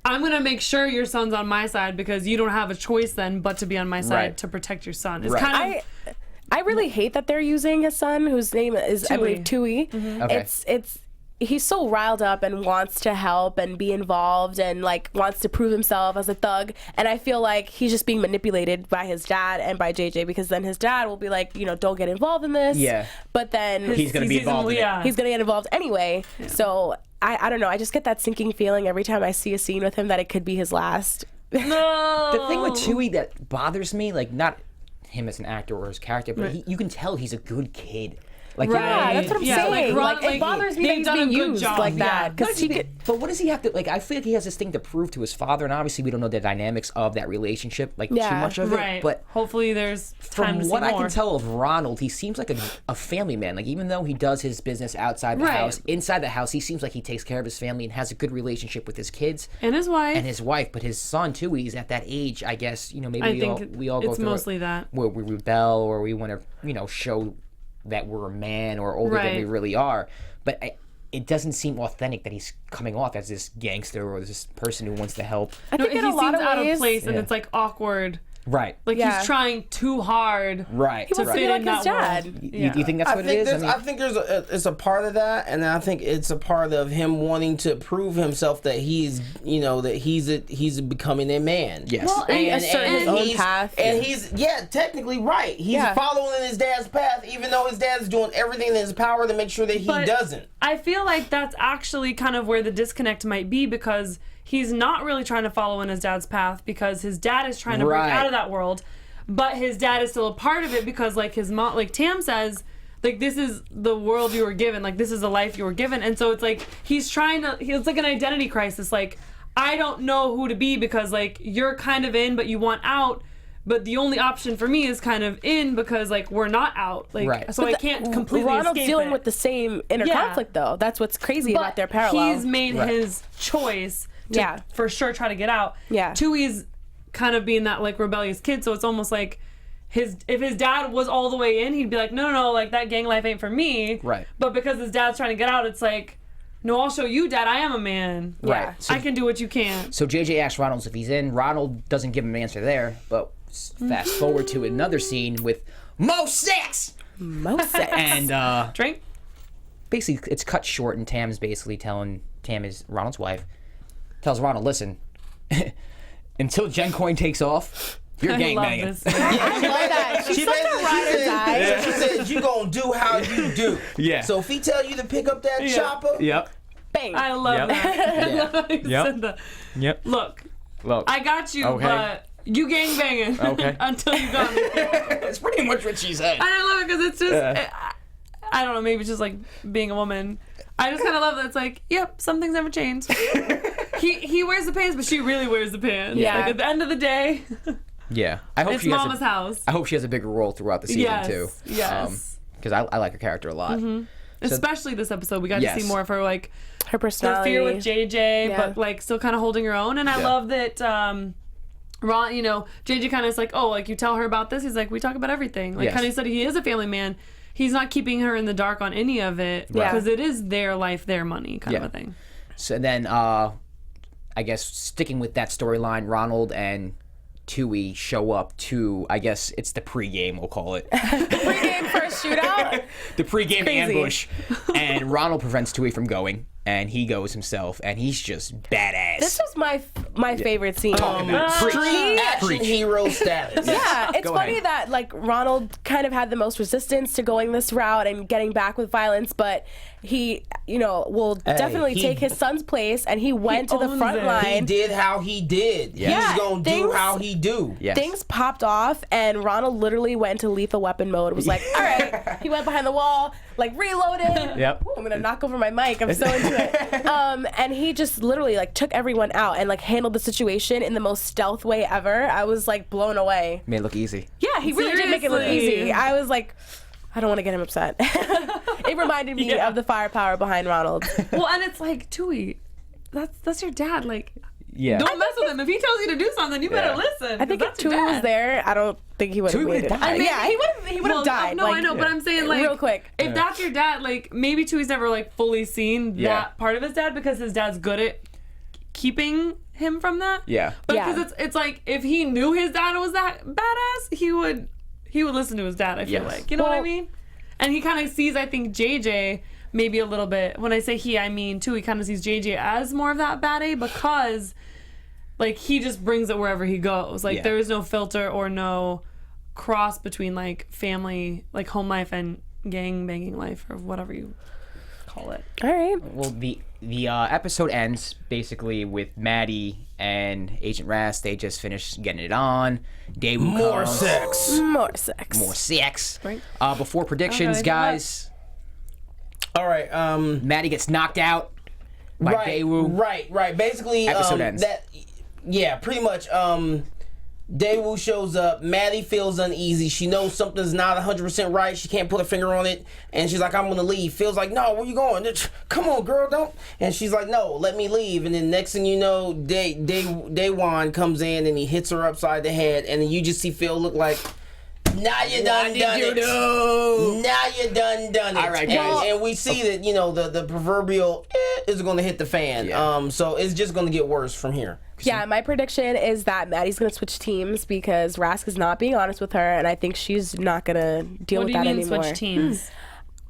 Speaker 4: I'm gonna make sure your son's on my side because you don't have a choice then but to be on my side
Speaker 1: Right.
Speaker 4: to protect your son. It's
Speaker 1: Right.
Speaker 4: kind of
Speaker 5: I really hate that they're using his son, whose name is I believe Tui.
Speaker 1: Okay.
Speaker 5: It's he's so riled up and wants to help and be involved and like wants to prove himself as a thug. And I feel like he's just being manipulated by his dad and by JJ because then his dad will be like, don't get involved in this.
Speaker 1: Yeah.
Speaker 5: But then
Speaker 1: He's gonna be
Speaker 4: sees him-
Speaker 1: involved in it.
Speaker 4: yeah.
Speaker 5: he's gonna get involved anyway. So I don't know. I just get that sinking feeling every time I see a scene with him that it could be his last.
Speaker 4: no.
Speaker 1: The thing with Tui that bothers me, like not him as an actor or his character, but you can tell he's a good kid. Like,
Speaker 5: Yeah, that's what I'm saying.
Speaker 4: Ron-
Speaker 5: Like, it bothers me that
Speaker 4: they've
Speaker 5: he's
Speaker 4: done
Speaker 5: being
Speaker 4: a good
Speaker 5: used
Speaker 4: job.
Speaker 5: like that.
Speaker 4: Yeah.
Speaker 5: Because he could.
Speaker 1: But what does he have to like? I feel like he has this thing to prove to his father, and obviously we don't know the dynamics of that relationship, like too
Speaker 5: Yeah.
Speaker 1: much of it.
Speaker 4: Right.
Speaker 1: But
Speaker 4: hopefully there's time
Speaker 1: from
Speaker 4: to see
Speaker 1: what I
Speaker 4: more.
Speaker 1: can tell of Ronald, he seems like a family man. Like even though he does his business outside the
Speaker 4: Right.
Speaker 1: house, inside the house he seems like he takes care of his family and has a good relationship with his kids
Speaker 4: And his wife.
Speaker 1: and his wife. But his son too, he's at that age. I guess maybe
Speaker 4: I
Speaker 1: we
Speaker 4: think
Speaker 1: all go
Speaker 4: it's
Speaker 1: through
Speaker 4: mostly
Speaker 1: it,
Speaker 4: that.
Speaker 1: where we rebel or we want to show that we're a man or older than we
Speaker 4: Right.
Speaker 1: really are. But it doesn't seem authentic that he's coming off as this gangster or this person who wants to help.
Speaker 5: I
Speaker 4: No,
Speaker 5: think
Speaker 4: he
Speaker 5: in a lot
Speaker 4: seems
Speaker 5: of
Speaker 4: out
Speaker 5: ways,
Speaker 4: of place and
Speaker 1: Yeah.
Speaker 4: it's like awkward.
Speaker 1: Right.
Speaker 4: Like
Speaker 5: Yeah.
Speaker 4: he's trying too hard.
Speaker 1: Right.
Speaker 5: he wants to
Speaker 1: right.
Speaker 5: be
Speaker 4: fit
Speaker 5: like
Speaker 4: in
Speaker 5: his
Speaker 4: that
Speaker 5: dad.
Speaker 4: world.
Speaker 1: You think that's what it is?
Speaker 3: I think there's it's a part of that, and I think it's a part of him wanting to prove himself that he's he's becoming a man.
Speaker 1: Yes.
Speaker 5: Well, and a certain own
Speaker 3: he's-
Speaker 5: path.
Speaker 3: And he's technically right. He's
Speaker 5: Yeah.
Speaker 3: following his dad's path, even though his dad's doing everything in his power to make sure that he
Speaker 4: But
Speaker 3: doesn't.
Speaker 4: I feel like that's actually kind of where the disconnect might be because he's not really trying to follow in his dad's path because his dad is trying to break
Speaker 1: Right.
Speaker 4: out of that world, but his dad is still a part of it because like his mom, like Tam says, like this is the world you were given, like this is the life you were given, and so it's like it's like an identity crisis. Like I don't know who to be because like you're kind of in, but you want out. But the only option for me is kind of in because like we're not out, like
Speaker 1: Right.
Speaker 4: so I can't completely
Speaker 5: Ronald's
Speaker 4: escape
Speaker 5: dealing
Speaker 4: it.
Speaker 5: with the same inner
Speaker 4: Yeah.
Speaker 5: conflict though. That's what's crazy
Speaker 4: But
Speaker 5: about their parallel.
Speaker 4: he's made
Speaker 1: Right.
Speaker 4: his choice to
Speaker 5: Yeah.
Speaker 4: for sure try to get out.
Speaker 5: Yeah.
Speaker 4: Tui's kind of being that like rebellious kid, so it's almost like if his dad was all the way in, he'd be like, no, like that gang life ain't for me.
Speaker 1: Right.
Speaker 4: But because his dad's trying to get out, it's like, no, I'll show you, Dad. I am a man.
Speaker 1: Right.
Speaker 5: Yeah.
Speaker 1: So,
Speaker 4: I can do what you can't.
Speaker 1: so JJ asks Ronald if he's in. Ronald doesn't give him an answer there, but fast forward to another scene with Mo 6!
Speaker 5: Most
Speaker 1: And
Speaker 4: Drink.
Speaker 1: basically it's cut short and Tam's basically telling Tam is Ronald's wife tells Ronald, listen, until GenCoin takes off, you're
Speaker 4: I love
Speaker 1: gangbanging.
Speaker 4: this.
Speaker 5: I love that. She's such a ride or die.
Speaker 3: She said, you gonna do how you do.
Speaker 1: Yeah.
Speaker 3: So if he tell you to pick up that chopper,
Speaker 1: Yep.
Speaker 5: Bang.
Speaker 4: I love
Speaker 1: Yep.
Speaker 4: that. I love how you
Speaker 1: Yep.
Speaker 4: said that.
Speaker 1: Yep.
Speaker 4: Look,
Speaker 1: Well,
Speaker 4: I got you,
Speaker 1: Okay.
Speaker 4: but you gang banging until you got me.
Speaker 1: That's pretty much what she said.
Speaker 4: And I love it because it's just, I don't know, maybe it's just like being a woman. I just kind of love that it's like, yep, some things never change. He wears the pants, but she really wears the pants.
Speaker 5: Yeah.
Speaker 4: Like at the end of the day,
Speaker 1: yeah. I hope
Speaker 4: it's
Speaker 1: she
Speaker 4: Mama's house.
Speaker 1: I hope she has a bigger role throughout the season too.
Speaker 4: Yes.
Speaker 1: Because I like her character a lot. So,
Speaker 4: especially this episode, we got to see more of her, like
Speaker 5: Her personality.
Speaker 4: the fear with JJ, but like still kind of holding her own. And I love that. Ron, you know, JJ kind of is like, oh, like you tell her about this. He's like, we talk about everything. Like kind of said, he is a family man. He's not keeping her in the dark on any of it because it is their life, their money kind of a thing.
Speaker 1: So then, I guess sticking with that storyline, Ronald and Tui show up to, I guess it's the pregame, we'll call it.
Speaker 5: Pre-game first shootout.
Speaker 1: The pregame ambush. And Ronald prevents Tui from going, and he goes himself, and he's just badass.
Speaker 5: This was my favorite scene.
Speaker 3: Extreme action hero status.
Speaker 5: Yeah, it's
Speaker 1: Go
Speaker 5: funny
Speaker 1: ahead.
Speaker 5: that like Ronald kind of had the most resistance to going this route and getting back with violence, but he, you know, will definitely take his son's place, and he went to the
Speaker 4: owns
Speaker 5: front
Speaker 4: it.
Speaker 5: line.
Speaker 3: He did how he did.
Speaker 5: Yeah.
Speaker 3: He's gonna do
Speaker 5: Things-
Speaker 3: how he do.
Speaker 1: Yes.
Speaker 5: Things popped off, and Ronald literally went into lethal weapon mode. It was like, all right, he went behind the wall, like reloaded.
Speaker 1: Yep.
Speaker 5: Ooh, I'm gonna knock over my mic. I'm so into it. And he just literally like took everyone out and like handled the situation in the most stealth way ever. I was like blown away.
Speaker 1: Made it look easy.
Speaker 5: Yeah, he really did make it look
Speaker 4: Seriously.
Speaker 5: easy. I was like, I don't want to get him upset. It reminded me of the firepower behind Ronald.
Speaker 4: Well, and it's like, Tui, that's your dad. Like,
Speaker 1: Yeah.
Speaker 4: don't mess with him. If he tells you to do something, you better listen.
Speaker 5: I think if
Speaker 4: that's your
Speaker 5: Tui was
Speaker 4: dad.
Speaker 5: there, I don't think he would have
Speaker 1: Tui
Speaker 5: made it.
Speaker 1: would've died.
Speaker 5: Yeah, he would have died.
Speaker 4: No,
Speaker 5: like,
Speaker 4: I know, but I'm saying like
Speaker 5: real quick.
Speaker 4: If that's your dad, like maybe Tui's never like fully seen that part of his dad because his dad's good at keeping him from that.
Speaker 1: Yeah.
Speaker 4: But
Speaker 5: Yeah.
Speaker 4: because it's like if he knew his dad was that badass, he would listen to his dad. I feel
Speaker 1: Yes.
Speaker 4: like, you know what I
Speaker 5: Well-
Speaker 4: mean. And he kind of sees, I think, JJ maybe a little bit. When I say he, I mean Tui kind of sees JJ as more of that bad A because. Like, he just brings it wherever he goes. Like, there is no filter or no cross between, like, family, like, home life and gang banging life or whatever you call it.
Speaker 5: All right.
Speaker 1: Well, the episode ends basically with Maddie and Agent Ras. They just finished getting it on. Daewoo
Speaker 3: More
Speaker 1: comes.
Speaker 3: sex.
Speaker 5: More sex.
Speaker 1: More sex.
Speaker 4: Right.
Speaker 1: Before predictions,
Speaker 4: Okay,
Speaker 1: guys,
Speaker 3: All right.
Speaker 1: Maddie gets knocked out by Daewoo.
Speaker 3: Right. Basically,
Speaker 1: Episode ends.
Speaker 3: Yeah, pretty much. Daewoo shows up. Maddie feels uneasy. She knows something's not 100% right. She can't put her finger on it, and she's like, "I'm gonna leave." Feels like, "No, where you going? Come on, girl, don't." And she's like, "No, let me leave." And then next thing you know, Daewon comes in and he hits her upside the head, and then you just see Phil look like. Now you done it. Now you done it.
Speaker 1: All right, guys.
Speaker 3: And we see that, you know, the proverbial is going to hit the fan.
Speaker 1: Yeah.
Speaker 3: So it's just going to get worse from here.
Speaker 5: Yeah, my prediction is that Maddie's going to switch teams because Rask is not being honest with her, and I think she's not going to deal
Speaker 4: What
Speaker 5: with
Speaker 4: do you
Speaker 5: that
Speaker 4: mean
Speaker 5: anymore.
Speaker 4: switch teams?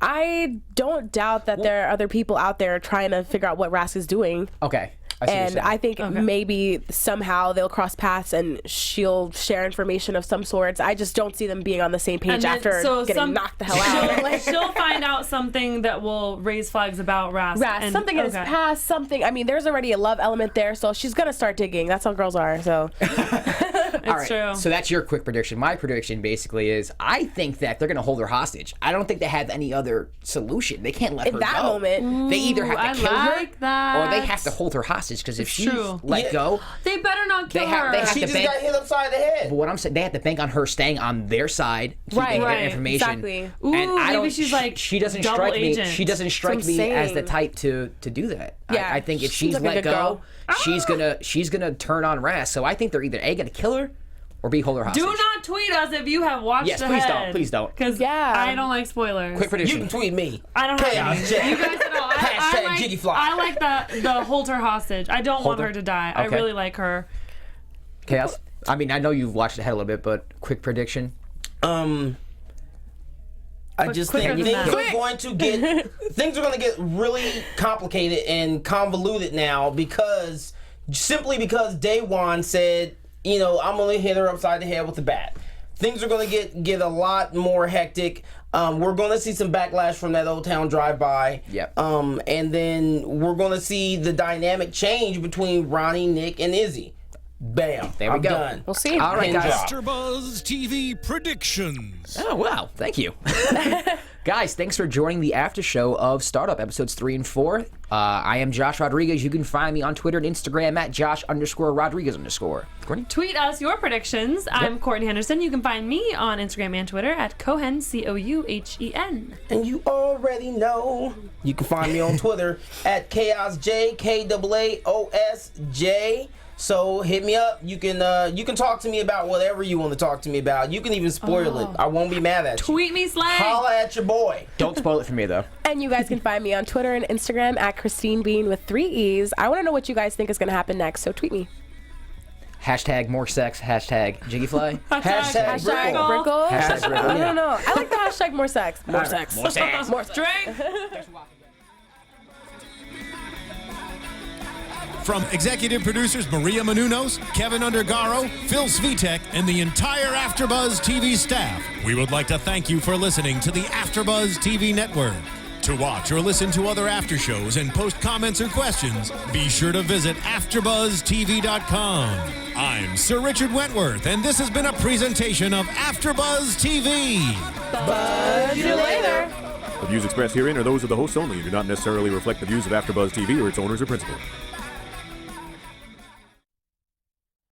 Speaker 5: I don't doubt that there are other people out there trying to figure out what Rask is doing.
Speaker 1: Okay. I see what you're
Speaker 5: And
Speaker 1: saying.
Speaker 5: I think maybe somehow they'll cross paths and she'll share information of some sorts. I just don't see them being on the same page
Speaker 4: And then-
Speaker 5: after
Speaker 4: so
Speaker 5: getting knocked the hell out. Like,
Speaker 4: She'll find out something that will raise flags about Ras.
Speaker 5: Rask,
Speaker 4: and-
Speaker 5: something in his past, something. I mean, there's already a love element there, so she's gonna start digging. That's how girls are. So
Speaker 1: All right,
Speaker 4: true.
Speaker 1: so that's your quick prediction. My prediction basically is I think that they're going to hold her hostage. I don't think they have any other solution. They can't let
Speaker 5: in
Speaker 1: her
Speaker 5: that
Speaker 1: go.
Speaker 5: moment,
Speaker 1: They either have to
Speaker 4: I
Speaker 1: kill
Speaker 4: like
Speaker 1: her
Speaker 4: that.
Speaker 1: or they have to hold her hostage because if she's
Speaker 4: true.
Speaker 1: let go,
Speaker 4: They better not kill
Speaker 1: They have-
Speaker 4: her.
Speaker 1: they have
Speaker 3: She
Speaker 1: to
Speaker 3: just
Speaker 1: bank-
Speaker 3: got hit upside the head.
Speaker 1: but what I'm saying, they have to bank on her staying on their side, keeping
Speaker 5: Right,
Speaker 1: their
Speaker 4: right,
Speaker 1: information.
Speaker 5: exactly.
Speaker 1: And
Speaker 4: Ooh,
Speaker 1: I
Speaker 4: maybe
Speaker 1: don't,
Speaker 4: she's like
Speaker 1: she doesn't
Speaker 4: double
Speaker 1: strike me.
Speaker 4: agent.
Speaker 1: She doesn't strike
Speaker 5: That's what
Speaker 1: me
Speaker 5: I'm
Speaker 1: as the
Speaker 5: saying.
Speaker 1: type to do that.
Speaker 5: Yeah,
Speaker 1: I think if
Speaker 5: she's
Speaker 1: she's
Speaker 5: like a
Speaker 1: let
Speaker 5: good
Speaker 1: go,
Speaker 5: girl.
Speaker 1: she's gonna turn on Ras. So I think they're either A, gonna kill her or B, hold her hostage.
Speaker 4: Do not tweet us if you have watched
Speaker 1: Yes,
Speaker 4: ahead.
Speaker 1: please don't. Please don't.
Speaker 4: Because
Speaker 5: Yeah.
Speaker 4: I don't like spoilers.
Speaker 1: Quick
Speaker 3: You
Speaker 1: prediction.
Speaker 3: can tweet me.
Speaker 4: I don't have
Speaker 3: Chaos
Speaker 4: any.
Speaker 3: Jack.
Speaker 4: You guys know.
Speaker 3: Hashtag
Speaker 4: like,
Speaker 3: Jiggy Fly.
Speaker 4: I like the hold her hostage. I don't want
Speaker 1: her?
Speaker 4: her to die. I
Speaker 1: Okay.
Speaker 4: really like her.
Speaker 1: Chaos. I mean, I know you've watched ahead a little bit, but quick prediction.
Speaker 3: I just
Speaker 4: quicker
Speaker 3: think
Speaker 4: than
Speaker 3: things
Speaker 4: that.
Speaker 3: are going to get things are going to get really complicated and convoluted now because Daewon said, you know, I'm going to hit her upside the head with the bat. Things are going to get a lot more hectic. We're going to see some backlash from that Old Town drive-by.
Speaker 1: Yep.
Speaker 3: And then we're going to see the dynamic change between Ronnie, Nick, and Izzy. Bam.
Speaker 1: There we
Speaker 3: I'm
Speaker 1: go.
Speaker 3: done.
Speaker 5: We'll see.
Speaker 1: All right,
Speaker 3: Pin
Speaker 1: guys.
Speaker 3: drop.
Speaker 2: AfterBuzz TV predictions.
Speaker 1: Oh, wow. Thank you. Guys, thanks for joining the after show of Startup episodes 3 and 4. I am Josh Rodriguez. You can find me on Twitter and Instagram at Josh_Rodriguez_. Courtney?
Speaker 4: Tweet us your predictions. I'm Courtney Henderson. You can find me on Instagram and Twitter at Cohen, Couhen.
Speaker 3: And you already know. You can find me on Twitter at ChaosJ, KAAOSJ. So hit me up. You can talk to me about whatever you want to talk to me about. You can even spoil it. I won't be mad at you.
Speaker 4: Tweet me slang.
Speaker 3: Holla at your boy.
Speaker 1: Don't spoil it for me, though.
Speaker 5: And you guys can find me on Twitter and Instagram at Christine Bean with 3 E's. I want to know what you guys think is going to happen next, so tweet me.
Speaker 1: Hashtag more sex. Hashtag Jiggyfly.
Speaker 3: Hashtag
Speaker 5: Hashtag
Speaker 3: Brickle.
Speaker 5: Brickle.
Speaker 1: Hashtag Brickle.
Speaker 5: I don't know. I like the hashtag more sex. More sex.
Speaker 1: More sex.
Speaker 5: More sex.
Speaker 4: Drink.
Speaker 2: From executive producers Maria Menounos, Kevin Undergaro, Phil Svitek, and the entire AfterBuzz TV staff, we would like to thank you for listening to the AfterBuzz TV network. To watch or listen to other after shows and post comments or questions, be sure to visit AfterBuzzTV.com. I'm Sir Richard Wentworth, and this has been a presentation of AfterBuzz TV.
Speaker 5: Buzz you later.
Speaker 6: The views expressed herein are those of the hosts only and do not necessarily reflect the views of AfterBuzz TV or its owners or principals.